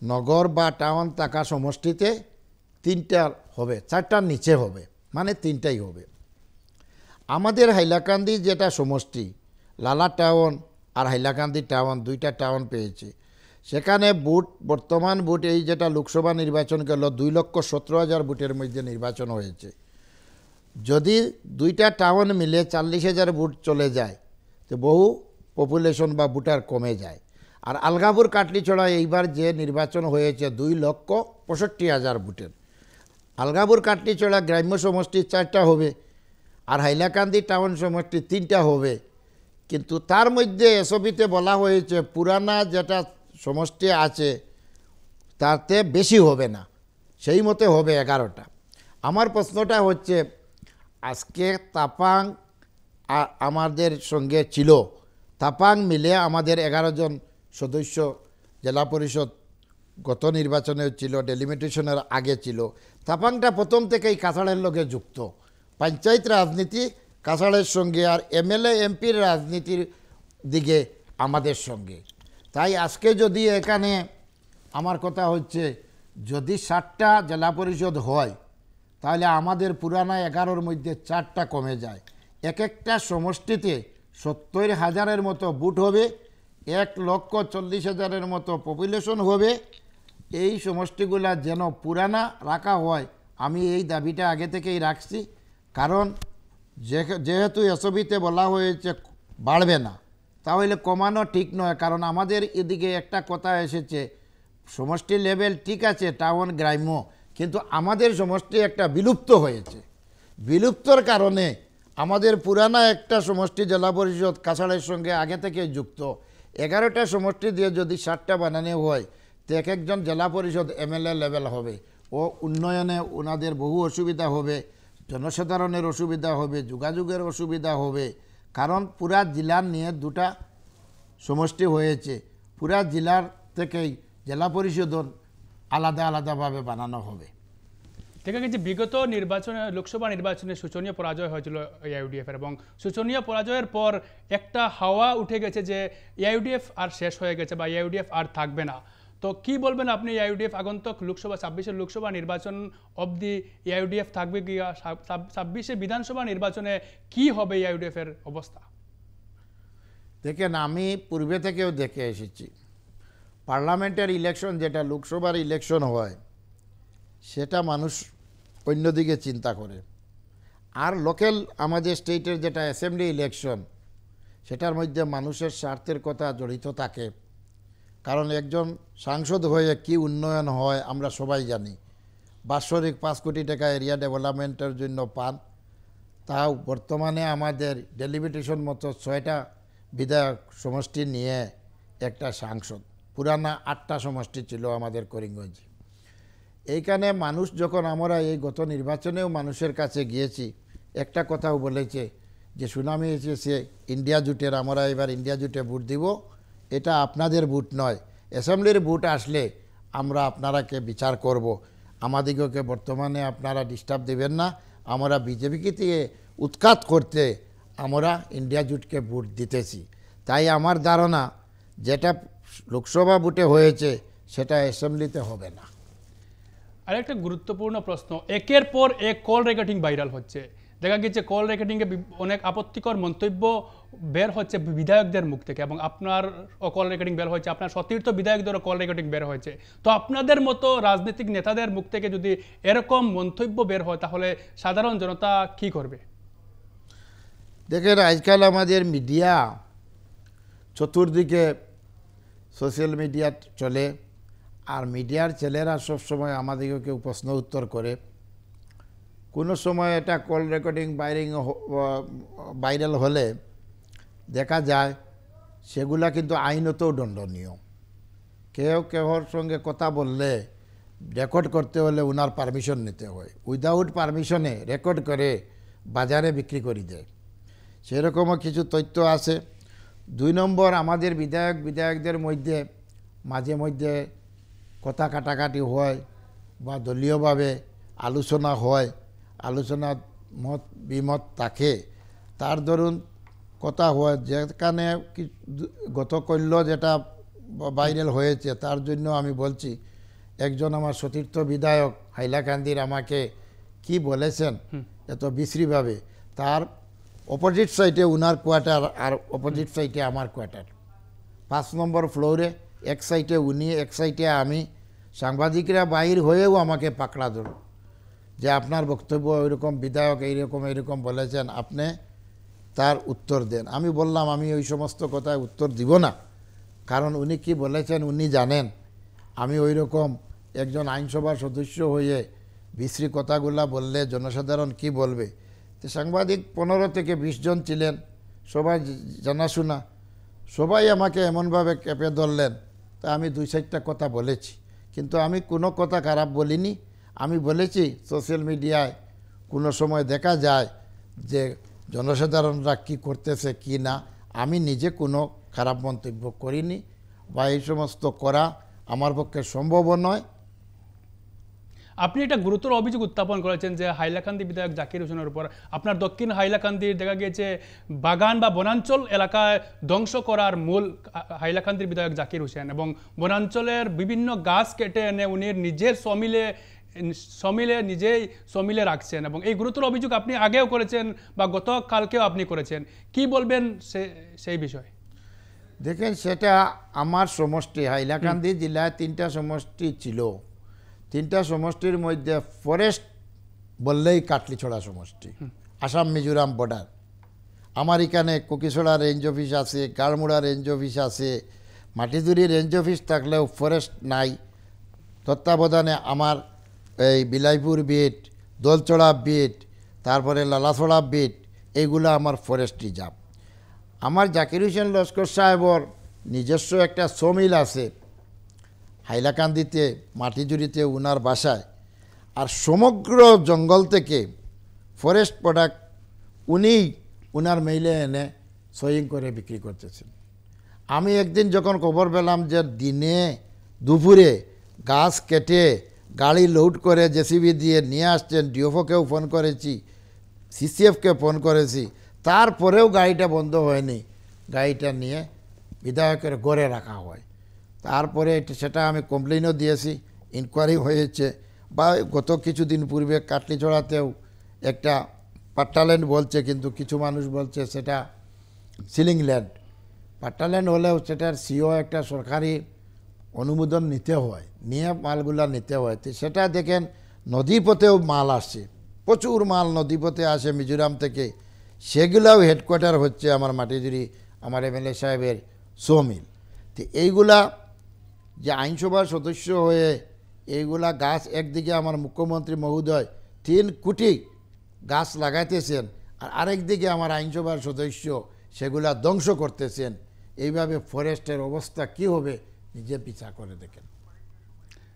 নগর বা টাউন থাকা সমষ্টিতে 3টা হবে, 4টার নিচে হবে, মানে 3টাই হবে। আমাদের হাইলাকান্দি যেটা সমষ্টি, লালা টাউন আর হাইলাকান্দি টাউন, 2টা টাউন পেয়েছে। সেখানে বুট, বর্তমান বুট, এই যেটা লোকসভা নির্বাচন গেল 2,17,000 বুটের মধ্যে নির্বাচন হয়েছে। যদি 2টা টাউন মিলে 40,000 বুট চলে যায়, তো বহু পপুলেশন বা বুটার কমে যায়। আর আলগাপুর কাটলিছড়া এইবার যে নির্বাচন হয়েছে 2,65,000 বুটের। আলগাপুর কাটলিছড়া গ্রাম্য সমষ্টি 4টা হবে, আর হাইলাকান্দি টাউন সমষ্টি 3টা হবে। কিন্তু তার মধ্যে এসওপিতে বলা হয়েছে পুরানা যেটা সমষ্টি আছে তাতে বেশি হবে না, সেই মতে হবে 11টা। আমার প্রশ্নটা হচ্ছে, আজকে তাপাং আমাদের সঙ্গে ছিল, তাপাং মিলে আমাদের 11 জন সদস্য জেলা পরিষদ গত নির্বাচনে ছিল, ডেলিমিটেশনের আগে ছিল। তাপাংটা প্রথম থেকেই কাছাড়ের লগে যুক্ত, পঞ্চায়েত রাজনীতি কাছাড়ের সঙ্গে, আর এমএলএ এমপির রাজনীতির দিকে আমাদের সঙ্গে। তাই আজকে যদি এখানে আমার কথা হচ্ছে, যদি 7টা জেলা পরিষদ হয়, তাহলে আমাদের পুরানা 11-র মধ্যে 4টা কমে যায়। এক একটা সমষ্টিতে 70,000-এর মতো বুট হবে, 1,40,000-এর মতো পপুলেশন হবে। এই সমষ্টিগুলা যেন পুরানা রাখা হয়, আমি এই দাবিটা আগে থেকেই রাখছি। কারণ যেহেতু এসওপিতে বলা হয়েছে বাড়বে না, তাহলে কমানো ঠিক নয়। কারণ আমাদের এদিকে একটা কথা এসেছে, সমষ্টি লেভেল ঠিক আছে, টাউন গ্রাম্য, কিন্তু আমাদের সমষ্টি একটা বিলুপ্ত হয়েছে। বিলুপ্তর কারণে আমাদের পুরানা একটা সমষ্টি জেলা পরিষদ কাছাড়ের সঙ্গে আগে থেকে যুক্ত, 11টা সমষ্টি দিয়ে যদি 7টা বানানো হয়, তো এক একজন জেলা পরিষদ এমএলএ লেভেল হবে, ও উন্নয়নে ওনাদের বহু অসুবিধা হবে, জনসাধারণের অসুবিধা হবে, যোগাযোগের অসুবিধা হবে। কারণ পুরা জেলার নিয়ে 2টা সমষ্টি হয়েছে, পুরা জেলার থেকেই জেলা পরিষদ আলাদা আলাদাভাবে বানানো হবে। দেখা গেছে বিগত নির্বাচনে, লোকসভা নির্বাচনে শোচনীয় পরাজয় হয়েছিল এআইইউডিএফ এর, এবং শোচনীয় পরাজয়ের পর একটা হাওয়া উঠে গেছে যে এআইইউডিএফ আর শেষ হয়ে গেছে বা এআইইউডিএফ আর থাকবে না। তো কি বলবেন আপনি, এআইইউডিএফ আগন্তক লোকসভা 26-এর লোকসভা নির্বাচন অবধি এআইইউডিএফ থাকবে কি? 26-এ বিধানসভা নির্বাচনে কি হবে এআইইউডিএফ এর অবস্থা? দেখেন, আমি পূর্বে থেকেও দেখে এসেছি, পার্লামেন্টের ইলেকশন যেটা লোকসভার ইলেকশন হয়, সেটা মানুষ অন্যদিকে চিন্তা করে। আর লোকাল আমাদের স্টেটের যেটা অ্যাসেম্বলি ইলেকশন, সেটার মধ্যে মানুষের স্বার্থের কথা জড়িত থাকে। কারণ একজন সাংসদ হয়ে কি উন্নয়ন হয় আমরা সবাই জানি। বাৎসরিক 5 কোটি টাকা এরিয়া ডেভেলপমেন্টের জন্য পান, তাও বর্তমানে আমাদের ডেলিমিটেশন মতো 6টা বিধায়ক সমষ্টি নিয়ে একটা সাংসদ, পুরানা 8টা সমষ্টি ছিল আমাদের করিমগঞ্জ। এইখানে মানুষ যখন আমরা এই গত নির্বাচনেও মানুষের কাছে গিয়েছি, একটা কথাও বলেছে যে সুনামি এসেছে ইন্ডিয়া জোটের, আমরা এবার ইন্ডিয়া জোটে ভোট দিব, এটা আপনাদের ভোট নয়, অ্যাসেম্বলির ভোট আসলে আমরা আপনারাকে বিচার করব, আমাদিগকে বর্তমানে আপনারা ডিস্টার্ব দেবেন না, আমরা বিজেপিকে দিয়ে উৎখাত করতে আমরা ইন্ডিয়া জোটকে ভোট দিতেছি। তাই আমার ধারণা যেটা লোকসভা ভোটে হয়েছে সেটা অ্যাসেম্বলিতে হবে না। আরেকটা গুরুত্বপূর্ণ প্রশ্ন, একের পর এক কল রেকর্ডিং ভাইরাল হচ্ছে। দেখা গেছে কল রেকর্ডিংয়ে অনেক আপত্তিকর মন্তব্য বের হচ্ছে বিধায়কদের মুখ থেকে, এবং আপনার কল রেকর্ডিং বের হয়েছে, আপনার সতীর্থ বিধায়কদেরও কল রেকর্ডিং বের হয়েছে। তো আপনাদের মতো রাজনৈতিক নেতাদের মুখ থেকে যদি এরকম মন্তব্য বের হয়, তাহলে সাধারণ জনতা কি করবে? দেখেন, আজকাল আমাদের মিডিয়া চতুর্দিকে সোশ্যাল মিডিয়া চলে, আর মিডিয়ার ছেলেরা সবসময় আমাদেরকে প্রশ্ন উত্তর করে। কোনো সময় এটা কল রেকর্ডিং ভাইরাল হলে দেখা যায় সেগুলা কিন্তু আইনতও দণ্ডনীয়। কেউ কেউর সঙ্গে কথা বললে রেকর্ড করতে হলে ওনার পারমিশন নিতে হয়, উইদাউট পারমিশনে রেকর্ড করে বাজারে বিক্রি করে দেয়, সেরকমও কিছু তথ্য আছে। 2 নম্বর, আমাদের বিধায়কদের মধ্যে মাঝে মধ্যে কথা কাটাকাটি হয় বা দলীয়ভাবে আলোচনা হয়, আলোচনা মত বিমত থাকে, তার দরুন কথা হয়। যেখানে গতকল্য যেটা ভাইরাল হয়েছে, তার জন্য আমি বলছি, একজন আমার সতীর্থ বিধায়ক হাইলাকান্দির আমাকে কি বলেছেন এত বিশ্রীভাবে, তার অপোজিট সাইডে উনার কোয়ার্টার আর অপোজিট সাইডে আমার কোয়ার্টার, 5 নম্বর ফ্লোরে, এক সাইডে উনি এক সাইডে আমি। সাংবাদিকরা বাইর হয়েও আমাকে পাকড়া ধরল যে আপনার বক্তব্য ওইরকম, বিধায়ক এইরকম বলেছেন, আপনি তার উত্তর দেন। আমি বললাম আমি ওই সমস্ত কথায় উত্তর দিব না, কারণ উনি কি বলেছেন উনি জানেন। আমি ওই রকম একজন আইনসভার সদস্য হয়ে বিশ্রী কথাগুলা বললে জনসাধারণ কি বলবে। তো সাংবাদিক 15 থেকে 20 জন ছিলেন, সবাই জানাশোনা, সবাই আমাকে এমনভাবে কেঁপে ধরলেন। তা আমি 2-4টা কথা বলেছি, কিন্তু আমি কোনো কথা খারাপ বলিনি। আমি বলেছি সোশ্যাল মিডিয়ায় কোনো সময় দেখা যায় যে জনসাধারণরা কি করতেছে কি না, আমি নিজে কোনো খারাপ মন্তব্য করিনি বা এই সমস্ত করা আমার পক্ষে সম্ভব নয়। আপনি একটা গুরুতর অভিযোগ উত্থাপন করেছেন যে হাইলাকান্দি বিধায়ক জাকির হোসেনের উপর, আপনার দক্ষিণ হাইলাকান্দির দেখা গিয়েছে বাগান বা বনাঞ্চল এলাকায় ধ্বংস করার মূল হাইলাকান্দির বিধায়ক জাকির হোসেন, এবং বনাঞ্চলের বিভিন্ন গাছ কেটে এনে উনি নিজের সমিলে রাখছেন, এবং এই গুরুতর অভিযোগ আপনি আগেও করেছেন বা গতকালকেও আপনি করেছেন। কি বলবেন সেই বিষয়ে? দেখেন, সেটা আমার সমষ্টি হাইলাকান্দি জেলায় 3টা সমষ্টি ছিল। 3টা সমষ্টির মধ্যে ফরেস্ট বললেই কাটলিছড়া সমষ্টি, আসাম মিজোরাম বর্ডার, আমার এখানে কুকিছড়া রেঞ্জ অফিস আছে, গাড়মুড়া রেঞ্জ অফিস আছে, মাটিজুরি রেঞ্জ অফিস থাকলেও ফরেস্ট নাই। তত্ত্বাবধানে আমার এই বিলাইপুর বিট, দোলচড়া বিট, তারপরে লালাছড়া বিট, এইগুলো আমার ফরেস্ট রিজার্ভ। আমার জাকির হোসেন লস্কর সাহেবর নিজস্ব একটা সমিল আছে হাইলাকান্দিতে, মাটিজুরিতে উনার বাসায়। আর সমগ্র জঙ্গল থেকে ফরেস্ট প্রোডাক্ট উনি উনার মেইলে এনে সয়িং করে বিক্রি করতেছেন। আমি একদিন যখন খবর পেলাম যে দিনে দুপুরে গাছ কেটে গাড়ি লোড করে জেসিবি দিয়ে নিয়ে আসছেন, ডিওফোকেও ফোন করেছি, সিসিএফকে ফোন করেছি, তারপরেও গাড়িটা বন্ধ হয়নি। গাড়িটা নিয়ে বিধায়কের গড়ে রাখা হয়। তারপরে সেটা আমি কমপ্লেনও দিয়েছি, ইনকোয়ারি হয়েছে। বা গত কিছুদিন পূর্বে কাটলিছড়াতেও একটা পাট্টাল্যান্ড বলছে, কিন্তু কিছু মানুষ বলছে সেটা সিলিং ল্যান্ড। পাট্টাল্যান্ড হলেও সেটার সিও একটা সরকারি অনুমোদন নিতে হয়, নিয়ে মালগুলা নিতে হয়। তো সেটা দেখেন নদীপথেও মাল আসছে, প্রচুর মাল নদীপথে আসে মিজোরাম থেকে। সেগুলাও হেডকোয়ার্টার হচ্ছে আমার মাটিজুরি, আমার এমএলএ সাহেবের সোমিল। তো এইগুলা যে আইনসভার সদস্য হয়ে এইগুলা গাছ, একদিকে আমার মুখ্যমন্ত্রী মহোদয় 3 কোটি গাছ লাগাইতেছেন, আর আরেকদিকে আমার আইনসভার সদস্য সেগুলা ধ্বংস করতেছেন। এইভাবে ফরেস্টের অবস্থা কি হবে নিজে পিছা করে দেখেন।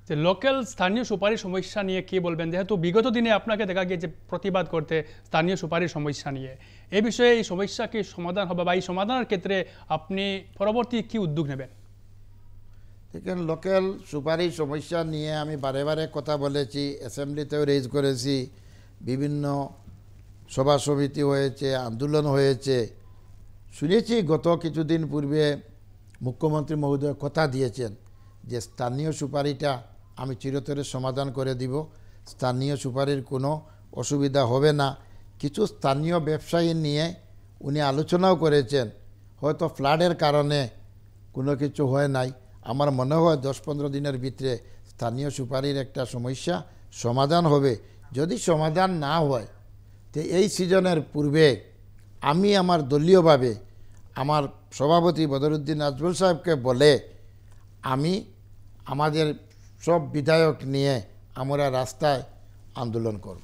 যে লোকাল স্থানীয় সুপারি সমস্যা নিয়ে কি বলবেন, যেহেতু বিগত দিনে আপনাকে দেখা গিয়েছে প্রতিবাদ করতে স্থানীয় সুপারির সমস্যা নিয়ে, এই বিষয়ে এই সমস্যা কি সমাধান হবে বা এই সমাধানের ক্ষেত্রে আপনি পরবর্তী কি উদ্যোগ নেবেন? দেখেন, লোকাল সুপারির সমস্যা নিয়ে আমি বারে বারে কথা বলেছি, অ্যাসেম্বলিতেও রেজ করেছি, বিভিন্ন সভা সমিতি হয়েছে, আন্দোলন হয়েছে। শুনেছি গত কিছুদিন পূর্বে মুখ্যমন্ত্রী মহোদয় কথা দিয়েছেন যে স্থানীয় সুপারিটা আমি চিরতরে সমাধান করে দিব, স্থানীয় সুপারির কোনো অসুবিধা হবে না। কিছু স্থানীয় ব্যবসায়ী নিয়ে উনি আলোচনাও করেছেন, হয়তো ফ্লাডের কারণে কোনো কিছু হয় নাই। আমার মনে হয় 10-15 দিনের ভিতরে স্থানীয় সুপারির একটা সমস্যা সমাধান হবে। যদি সমাধান না হয় তো এই সিজনের পূর্বে আমি আমার দলীয়ভাবে আমার সভাপতি বদরুদ্দিন আজমল সাহেবকে বলে আমি আমাদের সব বিধায়ক নিয়ে আমরা রাস্তায় আন্দোলন করব।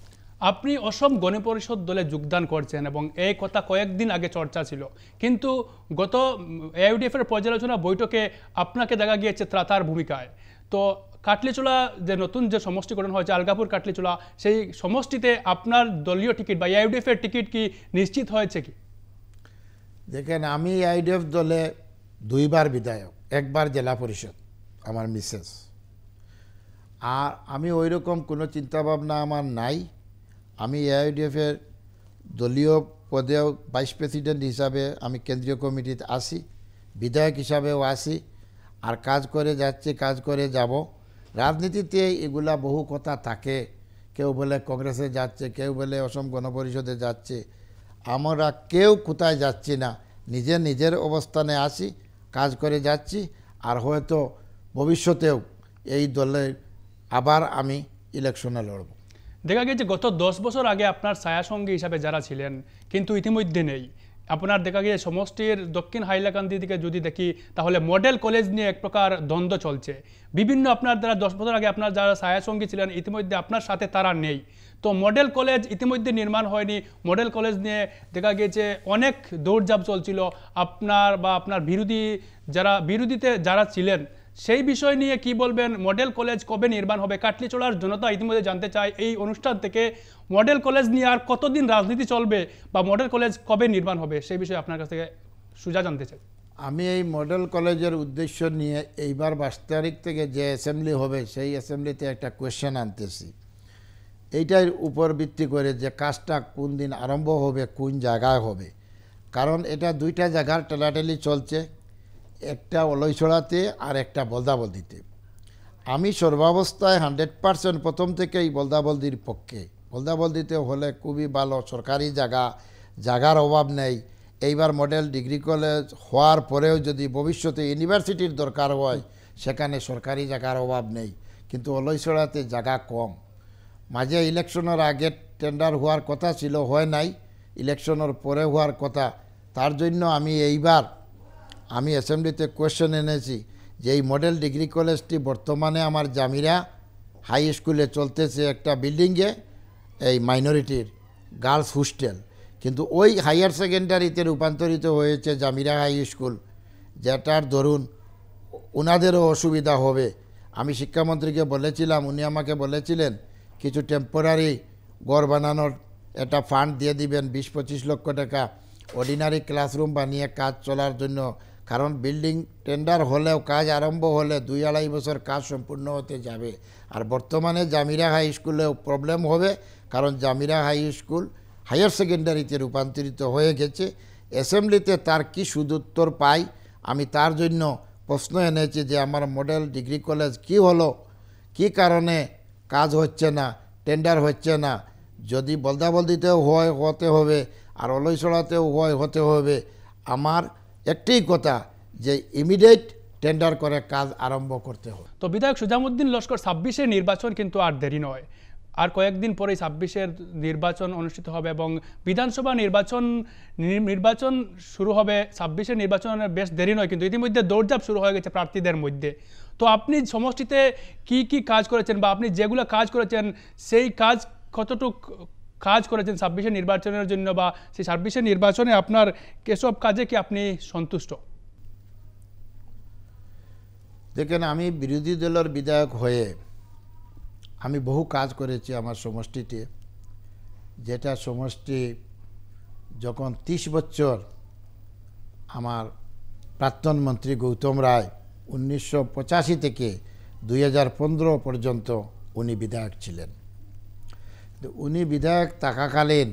আপনি অসম গণপরিষদ দলে যোগদান করছেন এবং এই কথা কয়েকদিন আগে চর্চা ছিল, কিন্তু গত AIUDF এর পর্যালোচনা বৈঠকে আপনাকে দেখা গিয়েছে ত্রাতার ভূমিকায়। তো কাটলিচুলা যে নতুন যে সমষ্টি গঠন হয়েছে আলগাপুর কাটলিচুলা, সেই সমষ্টিতে আপনার দলীয় টিকিট বা AIUDF এর টিকিট কি নিশ্চিত হয়েছে কি? দেখেন, আমি AIUDF দলে 2 বার বিধায়ক, 1 বার জেলা পরিষদ আমার মিসেস। আর আমি ওই রকম কোনো চিন্তাভাবনা আমার নাই। আমি AIUDF এর দলীয় পদেও ভাইস প্রেসিডেন্ট হিসাবে আমি কেন্দ্রীয় কমিটিতে আসি, বিধায়ক হিসাবেও আসি, আর কাজ করে যাচ্ছি, কাজ করে যাব। রাজনীতিতে এগুলা বহু কথা থাকে, কেউ বলে কংগ্রেসে যাচ্ছে, কেউ বলে অসম গণপরিষদে যাচ্ছে। আমরা কেউ কোথায় যাচ্ছি না, নিজের অবস্থানে আসি, কাজ করে যাচ্ছি। আর হয়তো ভবিষ্যতেও এই দলে আবার আমি ইলেকশনে লড়ব। দেখা গিয়েছে গত 10 বছর আগে আপনার ছায়াসঙ্গী হিসাবে যারা ছিলেন কিন্তু ইতিমধ্যে নেই। আপনার দেখা গিয়ে সমষ্টির দক্ষিণ হাইলাকান্দি দিকে যদি দেখি তাহলে মডেল কলেজ নিয়ে এক প্রকার দ্বন্দ্ব চলছে। বিভিন্ন আপনার দ্বারা 10 বছর আগে আপনার যারা ছায়াসঙ্গী ছিলেন ইতিমধ্যে আপনার সাথে তারা নেই। তো মডেল কলেজ ইতিমধ্যে নির্মাণ হয়নি। মডেল কলেজ নিয়ে দেখা গিয়েছে অনেক দৌড়ঝাঁপ চলছিল। আপনার বা আপনার বিরোধীতে যারা ছিলেন সেই বিষয় নিয়ে কি বলবেন? মডেল কলেজ কবে নির্মাণ হবে? কাটলিচড়ার জনতা ইতিমধ্যে জানতে চায় এই অনুষ্ঠান থেকে মডেল কলেজ নিয়ে আর কতদিন রাজনীতি চলবে বা মডেল কলেজ কবে নির্মাণ হবে সেই বিষয়ে আপনার কাছ থেকে সুজা জানতে চাই। আমি এই মডেল কলেজের উদ্দেশ্য নিয়ে এইবার 22 তারিখ থেকে যে অ্যাসেম্বলি হবে সেই অ্যাসেম্বলিতে একটা কোয়েশ্চেন আনতেছি। এইটার উপর ভিত্তি করে যে কাজটা কোন দিন আরম্ভ হবে, কোন জায়গায় হবে। কারণ এটা 2টা জায়গার টেলাটেলি চলছে, একটা অলইছড়াতে আর একটা বলদাবলদিতে। আমি সর্বাবস্থায় 100% প্রথম থেকেই বলদাবলদির পক্ষে। বলদাবলদিতে হলে খুবই ভালো, সরকারি জায়গার অভাব নেই। এইবার মডেল ডিগ্রি কলেজ হওয়ার পরেও যদি ভবিষ্যতে ইউনিভার্সিটির দরকার হয় সেখানে সরকারি জায়গার অভাব নেই, কিন্তু অলইছড়াতে জায়গা কম। মাঝে ইলেকশনের আগে টেন্ডার হওয়ার কথা ছিল, হয় নাই। ইলেকশনের পরে হওয়ার কথা, তার জন্য আমি এইবার অ্যাসেম্বলিতে কোয়েশ্চেন এনেছি যে এই মডেল ডিগ্রি কলেজটি বর্তমানে আমার জামিরা হাই স্কুলে চলতেছে একটা বিল্ডিংয়ে, এই মাইনরিটির গার্লস হোস্টেল, কিন্তু ওই হায়ার সেকেন্ডারিতে রূপান্তরিত হয়েছে জামিরা হাই স্কুল, যেটার ধরুন ওনাদেরও অসুবিধা হবে। আমি শিক্ষামন্ত্রীকে বলেছিলাম, উনি আমাকে বলেছিলেন কিছু টেম্পোরারি ঘর বানানোর একটা ফান্ড দিয়ে দিবেন 20-25 লক্ষ টাকা অর্ডিনারি ক্লাসরুম বানিয়ে কাজ চলার জন্য, কারণ বিল্ডিং টেন্ডার হলেও কাজ আরম্ভ হলে 2-2.5 বছর কাজ সম্পূর্ণ হতে যাবে। আর বর্তমানে জামিরা হাই স্কুলেও প্রবলেম হবে, কারণ জামিরা হাই স্কুল হায়ার সেকেন্ডারিতে রূপান্তরিত হয়ে গেছে। অ্যাসেম্বলিতে তার কি সুদুত্তর পাই, আমি তার জন্য প্রশ্ন এনেছি যে আমার মডেল ডিগ্রি কলেজ কি হলো, কি কারণে কাজ হচ্ছে না, টেন্ডার হচ্ছে না। যদি বলদাবলদিতেও হতে হবে আর অলৈছড়াতেও হতে হবে। আমার একটাই কথা যে ইমিডিয়েট টেন্ডার করে কাজ আরম্ভ করতে হবে। তো বিধায়ক সুজামউদ্দিন লস্কর 26-এর নির্বাচন কিন্তু আর দেরি নয়, আর কয়েকদিন পরেই 26-এর নির্বাচন অনুষ্ঠিত হবে এবং বিধানসভা নির্বাচন শুরু হবে। 26-এর নির্বাচনের বেশ দেরি নয়, কিন্তু ইতিমধ্যে দৌড়ঝাঁপ শুরু হয়ে গেছে প্রার্থীদের মধ্যে। তো আপনি সমষ্টিতে কি কি কাজ করেছেন, বা আপনি যেগুলো কাজ করেছেন সেই কাজ কতটুক কাজ করেছেন 26-এর নির্বাচনের জন্য, বা সেই 26-এর নির্বাচনে আপনার এসব কাজে কি আপনি সন্তুষ্ট? দেখেন, আমি বিরোধী দলের বিধায়ক হয়ে আমি বহু কাজ করেছি আমার সমষ্টিতে, যেটা সমষ্টি যখন 30 বছর আমার প্রাক্তন মন্ত্রী গৌতম রায় 1985 থেকে 2015 পর্যন্ত উনি বিধায়ক ছিলেন। উনি বিধায়ক থাকাকালীন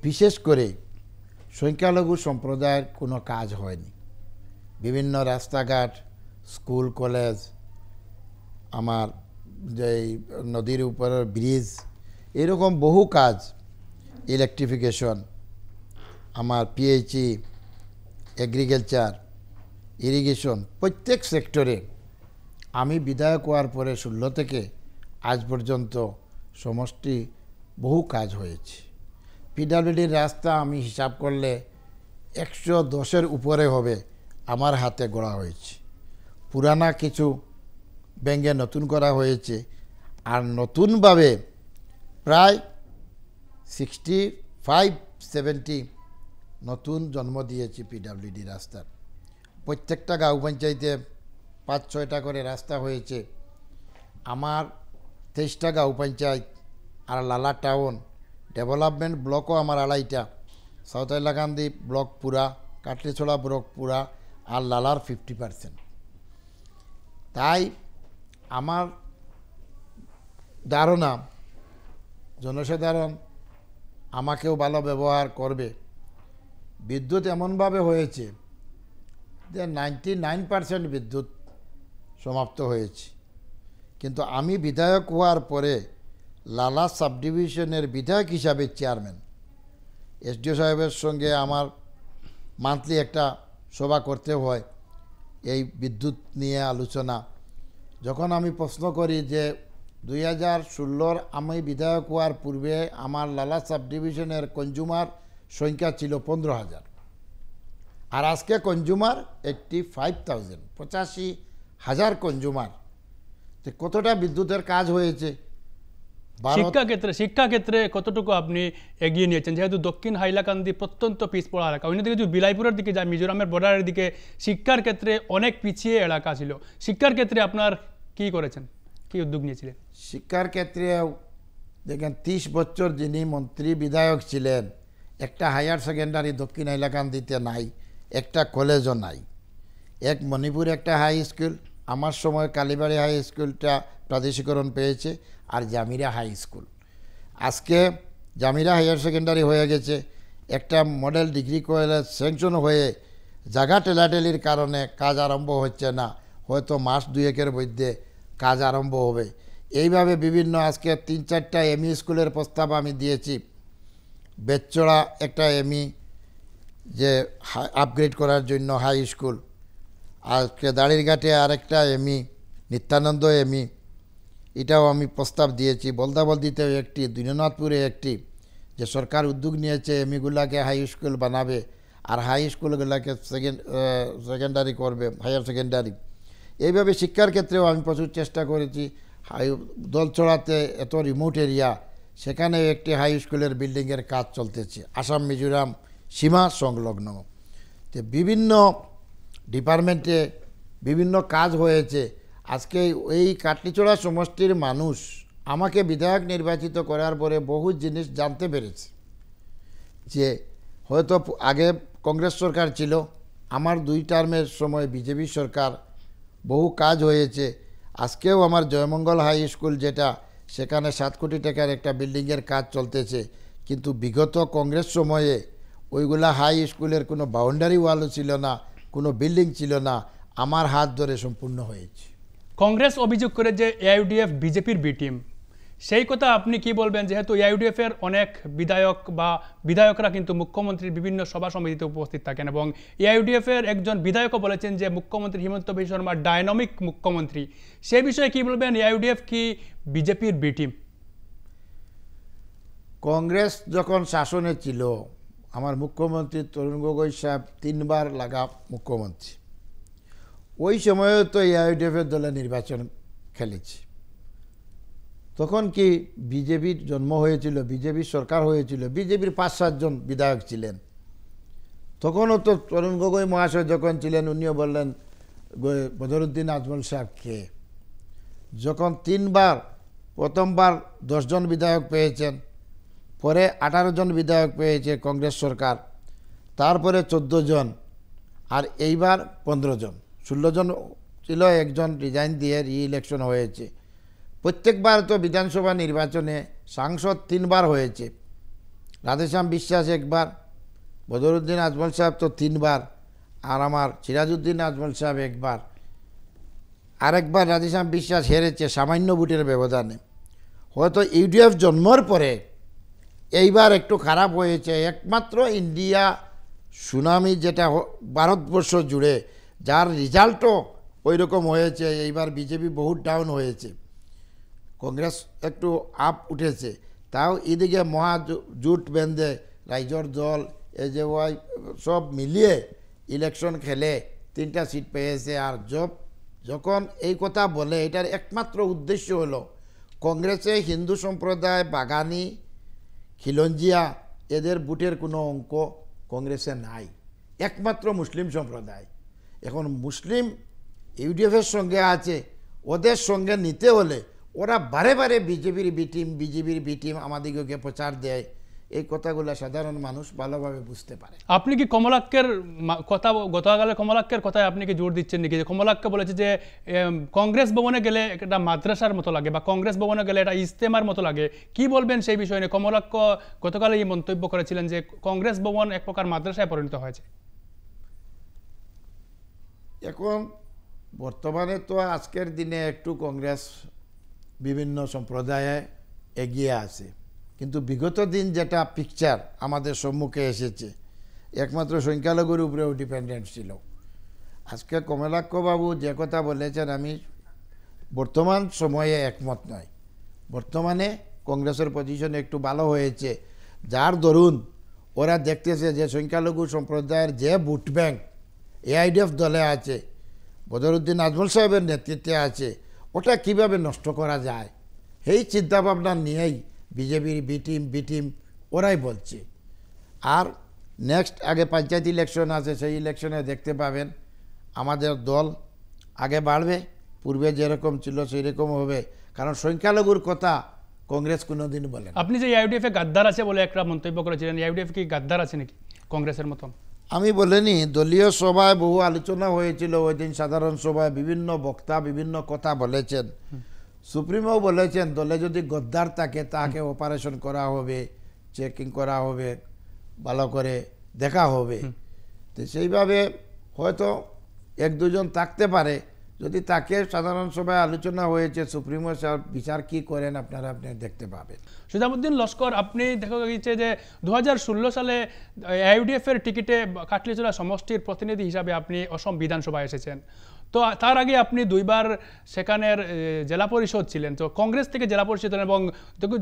বিশেষ করে সংখ্যালঘু সম্প্রদায়ের কোনো কাজ হয়নি। বিভিন্ন রাস্তাঘাট, স্কুল, কলেজ, আমার যে নদীর উপরের ব্রিজ, এরকম বহু কাজ, ইলেকট্রিফিকেশন, আমার পিএইচই, এগ্রিকালচার, ইরিগেশন, প্রত্যেক সেক্টরে আমি বিধায়ক হওয়ার পরে 16 থেকে আজ পর্যন্ত সমষ্টি বহু কাজ হয়েছে। পিডব্লিউডির রাস্তা আমি হিসাব করলে 110-এর উপরে হবে আমার হাতে গড়া হয়েছে। পুরানা কিছু ভেঙে নতুন করা হয়েছে, আর নতুনভাবে প্রায় 65-70 নতুন জন্ম দিয়েছি পিডব্লিউডি রাস্তার। প্রত্যেকটা গাঁও পঞ্চায়েতে 5-6টা করে রাস্তা হয়েছে। আমার 23টা গাঁও পঞ্চায়েত আর লালা টাউন ডেভেলপমেন্ট ব্লকও আমার 2.5টা, সাউথ হাইলাকান্দি ব্লক পুরা, কাটলিছড়া ব্লক পুরা, আর লালার 50%। তাই আমার ধারণা জনসাধারণ আমাকেও ভালো ব্যবহার করবে। বিদ্যুৎ এমনভাবে হয়েছে যে 99% বিদ্যুৎ সমাপ্ত হয়েছে, কিন্তু আমি বিধায়ক হওয়ার পরে লালা সাব ডিভিশনের বিধায়ক হিসাবে চেয়ারম্যান, এসডিও সাহেবের সঙ্গে আমার মান্থলি একটা সভা করতে হয় এই বিদ্যুৎ নিয়ে আলোচনা। যখন আমি প্রশ্ন করি যে 2016 আমি বিধায়ক হওয়ার পূর্বে আমার লালা সাব ডিভিশনের কনজিউমার সংখ্যা ছিল 15,000, আর আজকে কনজিউমার 85,000, 85,000 কনজিউমার। তো কতটা বিদ্যুতের কাজ হয়েছে। শিক্ষাক্ষেত্রে কতটুকু আপনি এগিয়ে নিয়েছেন, যেহেতু দক্ষিণ হাইলাকান্দি প্রত্যন্ত পিছপড়া এলাকা, অন্যদিকে যদি বিলাইপুরের দিকে যায়, মিজোরামের বর্ডারের দিকে, শিক্ষার ক্ষেত্রে অনেক পিছিয়ে এলাকা ছিল। শিক্ষার ক্ষেত্রে আপনার কি করেছেন, কি উদ্যোগ নিয়েছিলেন? শিক্ষার ক্ষেত্রে দেখেন 30 বছর যিনি মন্ত্রী বিধায়ক ছিলেন, একটা হায়ার সেকেন্ডারি দক্ষিণ হাইলাকান্দিতে নাই, একটা কলেজও নাই। এক মণিপুর একটা হাই স্কুল, আমার সময় কালীবাড়ি হাই স্কুলটা প্রাদেশিকরণ পেয়েছে, আর জামিরা হাই স্কুল। আজকে জামিরা হায়ার সেকেন্ডারি হয়ে গেছে, একটা মডেল ডিগ্রি কলেজ স্যাংশন হয়ে জায়গা টেলাটেলির কারণে কাজ আরম্ভ হচ্ছে না, হয়তো মাস 2-1-এর মধ্যে কাজ আরম্ভ হবে। এইভাবে বিভিন্ন আজকে 3-4টা এমই স্কুলের প্রস্তাব আমি দিয়েছি। বেচড়া একটা এমই যে আপগ্রেড করার জন্য হাই স্কুল, আজকে দাড়িরঘাটে আরেকটা এমই, নিত্যানন্দ এমই, এটাও আমি প্রস্তাব দিয়েছি। বলদাবলদিতেও একটি, দীননাথপুরে একটি, যে সরকার উদ্যোগ নিয়েছে এমইগুলাকে হাই স্কুল বানাবে। আর হাই স্কুলগুলোকে সেকেন্ডারি করবে, হায়ার সেকেন্ডারি। এইভাবে শিক্ষার ক্ষেত্রেও আমি প্রচুর চেষ্টা করেছি। দল চড়াতে এত রিমোট এরিয়া, সেখানে একটি হাই স্কুলের বিল্ডিংয়ের কাজ চলতেছে, আসাম মিজোরাম সীমা সংলগ্ন। তো বিভিন্ন ডিপার্টমেন্টে বিভিন্ন কাজ হয়েছে। আজকে এই কাটলিচড়া সমষ্টির মানুষ আমাকে বিধায়ক নির্বাচিত করার পরে বহু জিনিস জানতে পেরেছে, যে হয়তো আগে কংগ্রেস সরকার ছিল, আমার 2 টার্মের সময় বিজেপি সরকার, বহু কাজ হয়েছে। আজকেও আমার জয়মঙ্গল হাই স্কুল যেটা, সেখানে 7 কোটি টাকার একটা বিল্ডিংয়ের কাজ চলতেছে, কিন্তু বিগত কংগ্রেস সময়ে ওইগুলা হাই স্কুলের কোনো বাউন্ডারি ওয়ালও ছিল না, কোনো বিল্ডিং ছিল না, আমার হাত ধরে সম্পূর্ণ হয়েছে। কংগ্রেস অভিযোগ করে যে এআইইউডিএফ বিজেপির বি টিম, সেই কথা আপনি কি বলবেন? যেহেতু এআইইউডিএফ এর অনেক বিধায়ক বা বিধায়করা কিন্তু মুখ্যমন্ত্রীর বিভিন্ন সভা সমিতিতে উপস্থিত থাকেন, এবং এআইইউডিএফ এর একজন বিধায়কও বলেছেন যে মুখ্যমন্ত্রী হিমন্ত বিশ্ব শর্মা ডায়নামিক মুখ্যমন্ত্রী। সেই বিষয়ে কি বলবেন? এআইইউডিএফ কি বিজেপির বি টিম? কংগ্রেস যখন শাসনে ছিল, আমার মুখ্যমন্ত্রী তরুণ গগৈ সাহেব 3 বার লাগা মুখ্যমন্ত্রী, ওই সময়েও তো এআইইউডিএফের দলে নির্বাচন খেলেছে। তখন কি বিজেপির জন্ম হয়েছিল, বিজেপির সরকার হয়েছিল, বিজেপির 5-7 জন বিধায়ক ছিলেন। তখনও তো তরুণ গগৈ মহাশয় যখন ছিলেন, উনিও বললেন বদরুদ্দিন আজমল সাহেবকে। যখন 3 বার, প্রথমবার 10 জন বিধায়ক পেয়েছেন, পরে 18 জন বিধায়ক পেয়েছে কংগ্রেস সরকার, তারপরে 14 জন, আর এইবার 15 জন, 16 জন ছিল, একজন রিজাইন দিয়ে রি-ইলেকশন হয়েছে। প্রত্যেকবার তো বিধানসভা নির্বাচনে সাংসদ 3 বার হয়েছে, রাধেশ্যাম বিশ্বাস 1 বার, বদরুদ্দিন আজমল সাহেব তো 3 বার, আর আমার সিরাজউদ্দিন আজমল সাহেব 1 বার। আরেকবার রাধেশ্যাম বিশ্বাস হেরেছে সামান্য ভোটের ব্যবধানে। হয়তো ইউডিএফ জন্মর পরে এইবার একটু খারাপ হয়েছে। একমাত্র ইন্ডিয়া সুনামি যেটা ভারতবর্ষ জুড়ে, যার রেজাল্টও ওই রকম হয়েছে, এইবার বিজেপি বহুত ডাউন হয়েছে, কংগ্রেস একটু আপ উঠেছে। তাও এদিকে মহাজোট বেঁধে রাইজর দল এজেওয়াই সব মিলিয়ে ইলেকশন খেলে 3টা সিট পেয়েছে। আর যখন এই কথা বলে, এটার একমাত্র উদ্দেশ্য হলো কংগ্রেসে হিন্দু সম্প্রদায়, বাগানি, খিলঞ্জিয়া, এদের বুটের কোনো অঙ্ক কংগ্রেসে নাই, একমাত্র মুসলিম সম্প্রদায়। এখন মুসলিম ইউডিএফের সঙ্গে আছে, ওদের সঙ্গে নিতে হলে ওরা বারে বারে বিজেপির বি টিম আমাদিগকে প্রচার দেয়। এই কথাগুলো সাধারণ মানুষ ভালোভাবে বুঝতে পারে। আপনি কি কমলাক্ষের কথা, গতকালের কমলাক্ষের কথায় আপনি কি জোর দিচ্ছেন নাকি? কমলাক্ষ বলেছে যে কংগ্রেস ভবনে গেলে একটা মাদ্রাসার মতো লাগে, বা কংগ্রেস ভবনে গেলে এটা ইজতেমার মতো লাগে। কি বলবেন সেই বিষয়ে নিয়ে? কমলাক্ষ গতকাল এই মন্তব্য করেছিলেন যে কংগ্রেস ভবন এক প্রকার মাদ্রাসায় পরিণত হয়েছে। এখন বর্তমানে তো আজকের দিনে একটু কংগ্রেস বিভিন্ন সম্প্রদায়ে এগিয়ে আছে, কিন্তু বিগত দিন যেটা পিকচার আমাদের সম্মুখে এসেছে, একমাত্র সংখ্যালঘুর উপরেও ডিপেন্ডেন্ট ছিল। আজকে কমলাক্ষবাবু যে কথা বলেছেন, আমি বর্তমান সময়ে একমত নয়। বর্তমানে কংগ্রেসের পজিশন একটু ভালো হয়েছে, যার দরুন ওরা দেখতেছে যে সংখ্যালঘু সম্প্রদায়ের যে ভোট ব্যাংক এআইডিএফ দলে আছে, বদরুদ্দিন আজমল সাহেবের নেতৃত্বে আছে, ওটা কিভাবে নষ্ট করা যায়, এই চিন্তাভাবনা নিয়েই বিজেপির বি টিম ওরাই বলছে। আর নেক্সট আগে পঞ্চায়েত ইলেকশন আছে, সেই ইলেকশনে দেখতে পাবেন আমাদের দল আগে বাড়বে, পূর্বে যেরকম ছিল সেই রকম হবে, কারণ সংখ্যালঘুর কথা কংগ্রেস কোনোদিন বলে। আপনি যে ইউডিএফ এ গাদ্দার আছে বলে একটা মন্তব্য করেছিলেন, ইউডিএফ কি গাদ্দার আছে নাকি কংগ্রেসের মতন? আমি বলিনি, দলীয় সভায় বহু আলোচনা হয়েছিল, ওই দিন সাধারণ সভায় বিভিন্ন বক্তা বিভিন্ন কথা বলেছেন। সুপ্রিমো বলেছেন দলে যদি গদ্দার থাকে তাকে অপারেশন করা হবে, চেকিং করা হবে, ভালো করে দেখা হবে। তো সেইভাবে হয়তো 1-2 জন থাকতে পারে, যদি তাকে সাধারণ সভায় আলোচনা হয়েছে, সুপ্রিমো বিচার কি করেন আপনারা দেখতে পাবেন। সুজামুদ্দিন লস্কর, আপনি দেখা গেছে যে 2016 সালে ইউডিএফ এর টিকিটে কাটলিচড়া সমষ্টির প্রতিনিধি হিসাবে আপনি অসম বিধানসভায় এসেছেন। তো তার আগে আপনি 2 বার সেখানের জেলা পরিষদ ছিলেন, তো কংগ্রেস থেকে জেলা পরিষদ ছিলেন, এবং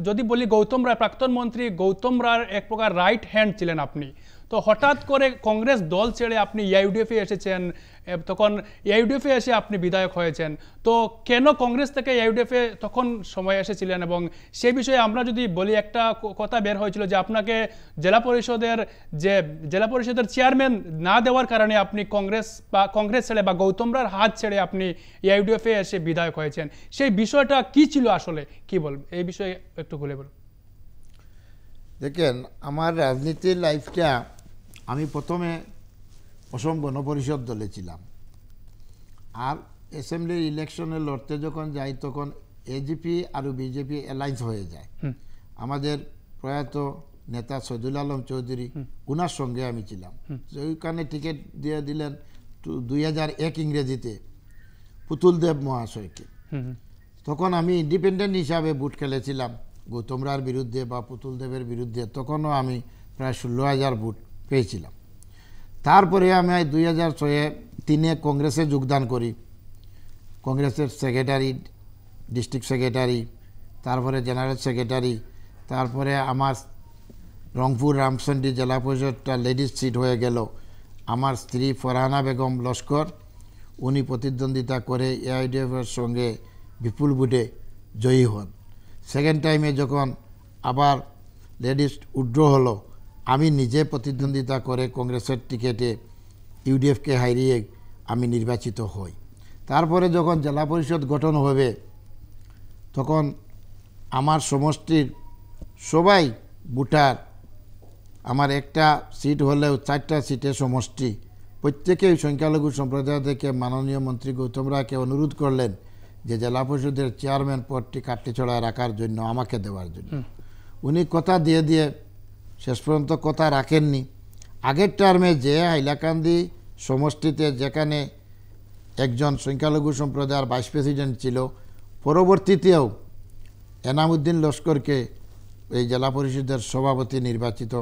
যদি বলি গৌতম রায়, প্রাক্তন মন্ত্রী গৌতম রায়ের এক প্রকার রাইট হ্যান্ড ছিলেন আপনি। তো হঠাৎ করে কংগ্রেস দল ছেড়ে আপনি ইউডিএফে এসেছেন, তখন ইউডিএফে এসে আপনি বিধায়ক হয়েছেন। তো কেন কংগ্রেস থেকে ইউডিএফে তখন সময় এসেছিলেন? এবং সেই বিষয়ে আমরা যদি বলি, একটা কথা বের হয়েছিল যে আপনাকে জেলা পরিষদের চেয়ারম্যান না দেওয়ার কারণে আপনি কংগ্রেস ছেড়ে বা গৌতম রায়ের হাত ছেড়ে আপনি ইউডিএফে এসে বিধায়ক হয়েছেন। সেই বিষয়টা কি ছিল আসলে, কি বলবেন এই বিষয়ে একটু খুলে বলুন। দেখেন, আমার রাজনীতির লাইফটা, আমি প্রথমে অসম গণপরিষদ দলে ছিলাম, আর অ্যাসেম্বলির ইলেকশনে লড়তে যখন যাই তখন এজিপি আর বিজেপি অ্যালায়েন্স হয়ে যায়। আমাদের প্রয়াত নেতা সৈদুল আলম চৌধুরী, উনার সঙ্গে আমি ছিলাম। ওইখানে টিকিট দিয়ে দিলেন 2001 ইংরেজিতে পুতুল দেব মহাশয়কে। তখন আমি ইন্ডিপেন্ডেন্ট হিসাবে ভোট খেলেছিলাম গৌতম রায়ের বিরুদ্ধে বা পুতুল দেবের বিরুদ্ধে। তখনও আমি প্রায় 16,000 ভোট পেয়েছিলাম। তারপরে আমি 2003-এ কংগ্রেসে যোগদান করি, কংগ্রেসের সেক্রেটারি, ডিস্ট্রিক্ট সেক্রেটারি, তারপরে জেনারেল সেক্রেটারি। তারপরে আমার রংপুর রামচন্ডী জেলা পরিষদটা লেডিস সিট হয়ে গেল। আমার স্ত্রী ফরহানা বেগম লস্কর, উনি প্রতিদ্বন্দ্বিতা করে এআইডিএফের সঙ্গে বিপুল ভোটে জয়ী হন। সেকেন্ড টাইমে যখন আবার লেডিস উইথড্র হলো, আমি নিজে প্রতিদ্বন্দ্বিতা করে কংগ্রেসের টিকিটে ইউডিএফকে হারিয়ে আমি নির্বাচিত হই। তারপরে যখন জেলা পরিষদ গঠন হবে, তখন আমার সমষ্টির সবাই ভোটার, আমার একটা সিট হলেও 4টা সিটে সমষ্টি, প্রত্যেকেই সংখ্যালঘু সম্প্রদায় থেকে মাননীয় মন্ত্রী গৌতম রায়কে অনুরোধ করলেন যে জেলা পরিষদের চেয়ারম্যান পদটি কাটলিছড়ায় রাখার জন্য, আমাকে দেওয়ার জন্য। উনি কথা দিয়ে শেষ পর্যন্ত কথা রাখেননি। আগের টার্মে যে হাইলাকান্দি সমষ্টিতে যেখানে একজন সংখ্যালঘু সম্প্রদায়ের ভাইস প্রেসিডেন্ট ছিল, পরবর্তীতেও এনামুদ্দিন লস্করকে এই জেলা পরিষদের সভাপতি নির্বাচিত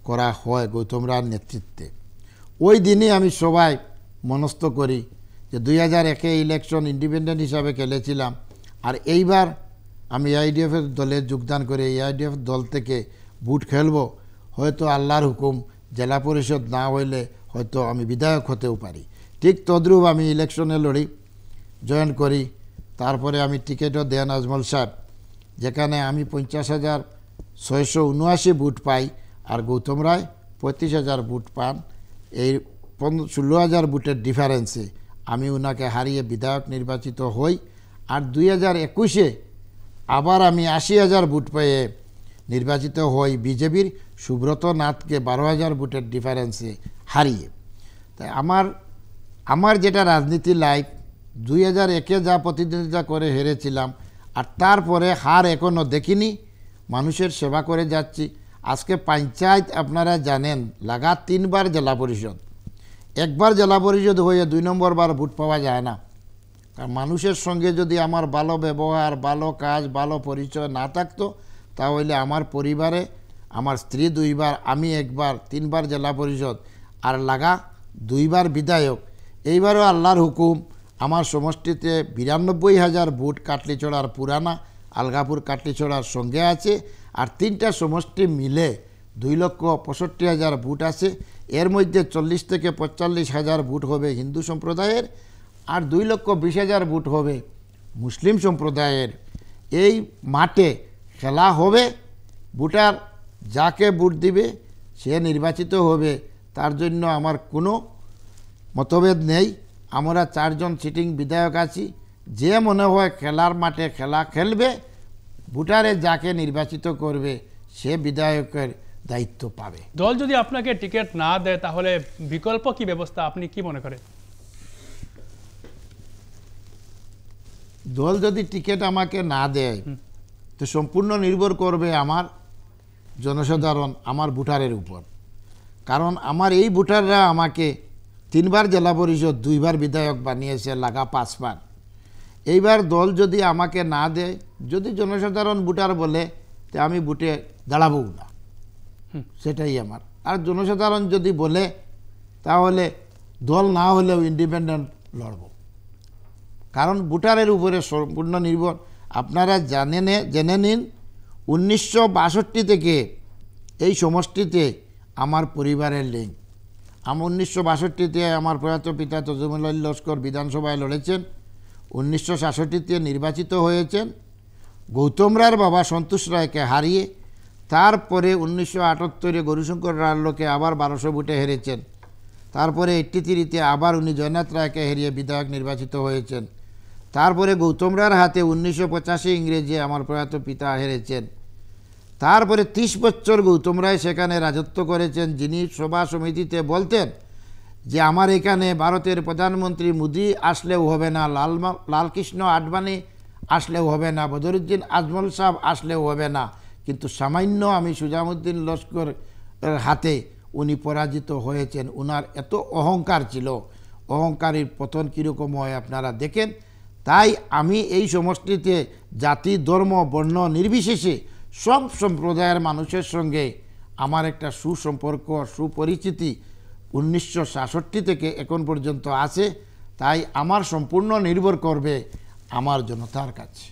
করা হয় গৌতম রায়ের নেতৃত্বে। ওই দিনই আমি সবাই মনস্থ করি যে 2001-এ ইলেকশন ইন্ডিপেন্ডেন্ট হিসাবে খেলেছিলাম, আর এইবার আমি এআইডিএফের দলে যোগদান করে এআইডিএফ দল থেকে ভোট খেলব। হয়তো আল্লাহর হুকুম, জেলা পরিষদ না হইলে হয়তো আমি বিধায়ক হতেও পারি। ঠিক তদ্রূপ আমি ইলেকশনে লড়ি, জয়েন করি। তারপরে আমি টিকিটও দেন আজমল সাহেব, যেখানে আমি 50,679 ভোট পাই, আর গৌতম রায় 35,000 ভোট পান। এই 16,000 ভোটের ডিফারেন্সে আমি ওনাকে হারিয়ে বিধায়ক নির্বাচিত হই। আর 2021-এ আবার আমি 80,000 ভোট পেয়ে নির্বাচিত হই বিজেপির সুব্রত নাথকে 12,000 ভোটের ডিফারেন্সে হারিয়ে। তাই আমার যেটা রাজনীতি লাইফ, 2001-এ যা প্রতিদ্বন্দ্বিতা করে হেরেছিলাম, আর তারপরে হার এখনও দেখিনি। মানুষের সেবা করে যাচ্ছি। আজকে পঞ্চায়েত আপনারা জানেন লাগাত 3বার জেলা পরিষদ, একবার জেলা পরিষদ হয়ে 2 নম্বর বার ভোট পাওয়া যায় না। কারণ মানুষের সঙ্গে যদি আমার ভালো ব্যবহার, ভালো কাজ, ভালো পরিচয় না থাকতো, তাহলে আমার পরিবারে আমার স্ত্রী 2বার, আমি 1বার, 3বার জেলা পরিষদ, আর লাগা 2বার বিধায়ক। এইবারও আল্লাহর হুকুম আমার সমষ্টিতে 92,000 ভোট কাটলিছড়ার পুরানা আলগাপুর কাটলিছড়ার সঙ্গে আছে, আর 3টা সমষ্টি মিলে 2,65,000 ভোট আছে। এর মধ্যে 40 থেকে 45,000 ভোট হবে হিন্দু সম্প্রদায়ের, আর 2,20,000 ভোট হবে মুসলিম সম্প্রদায়ের। এই মাঠে খেলা হবে, ভোটার যাকে ভোট দিবে সে নির্বাচিত হবে, তার জন্য আমার কোনো মতভেদ নেই। আমরা 4 জন সিটিং বিধায়ক আছি, যে মনে হয় খেলার মাঠে খেলা খেলবে, ভোটারে যাকে নির্বাচিত করবে সে বিধায়কের দায়িত্ব পাবে। দল যদি আপনাকে টিকিট না দেয় তাহলে বিকল্প কি ব্যবস্থা, আপনি কি মনে করেন? দল যদি টিকিট আমাকে না দেয় তো সম্পূর্ণ নির্ভর করবে আমার জনসাধারণ, আমার ভোটারের উপর। কারণ আমার এই ভোটাররা আমাকে 3বার জেলা পরিষদ, 2বার বিধায়ক বানিয়েছে, লাগা 5বার। এইবার দল যদি আমাকে না দেয়, যদি জনসাধারণ ভোটার বলে, তো আমি ভোটে দাঁড়াবো না, সেটাই আমার। আর জনসাধারণ যদি বলে, তাহলে দল না হলেও ইন্ডিপেন্ডেন্ট লড়ব। কারণ ভোটারের উপরে সম্পূর্ণ নির্ভর। আপনারা জেনে নিন 1962 থেকে এই সমষ্টিতে আমার পরিবারের লিঙ্ক। আমার 1962-তে আমার প্রয়াত পিতা তজুমুল লস্কর বিধানসভায় লড়েছেন, 1966-তে নির্বাচিত হয়েছেন গৌতম রায়ের বাবা সন্তোষ রায়কে হারিয়ে। তারপরে 1978-এ গৌরীশঙ্কর রায়কে আবার 1200 ভোটে হেরেছেন। তারপরে 83-তে আবার উনি জয়নাথ রায়কে হারিয়ে বিধায়ক নির্বাচিত হয়েছেন। তারপরে গৌতম রায়ের হাতে 1985 ইংরেজি আমার প্রয়াত পিতা হেরেছেন। তারপরে 30 বছর গৌতম রায় সেখানে রাজত্ব করেছেন, যিনি সভা সমিতিতে বলতেন যে আমার এখানে ভারতের প্রধানমন্ত্রী মোদি আসলেও হবে না, লালকৃষ্ণ আডবাণী আসলেও হবে না, বদরুদ্দিন আজমল সাহেব আসলেও হবে না, কিন্তু সামান্য আমি সুজামুদ্দিন লস্কর হাতে উনি পরাজিত হয়েছেন। উনার এত অহংকার ছিল, অহংকারের পতন কীরকম হয় আপনারা দেখেন। তাই আমি এই সমষ্টিতে জাতি ধর্ম বর্ণ নির্বিশেষে সব সম্প্রদায়ের মানুষের সঙ্গে আমার একটা সুসম্পর্ক সুপরিচিতি 1966 থেকে এখন পর্যন্ত আছে। তাই আমার সম্পূর্ণ নির্ভর করবে আমার জনতার কাছে।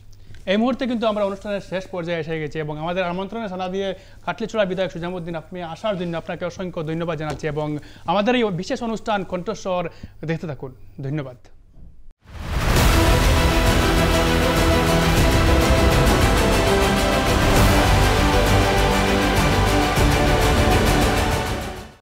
এই মুহূর্তে কিন্তু আমরা অনুষ্ঠানের শেষ পর্যায়ে এসে গেছি এবং আমাদের আমন্ত্রণে সাড়া দিয়ে কাটলিছড়া বিধায়ক সুজামুদ্দিন আপনি আসার জন্য আপনাকে অসংখ্য ধন্যবাদ জানাচ্ছি এবং আমাদের এই বিশেষ অনুষ্ঠান কণ্ঠস্বর দেখতে থাকুন। ধন্যবাদ।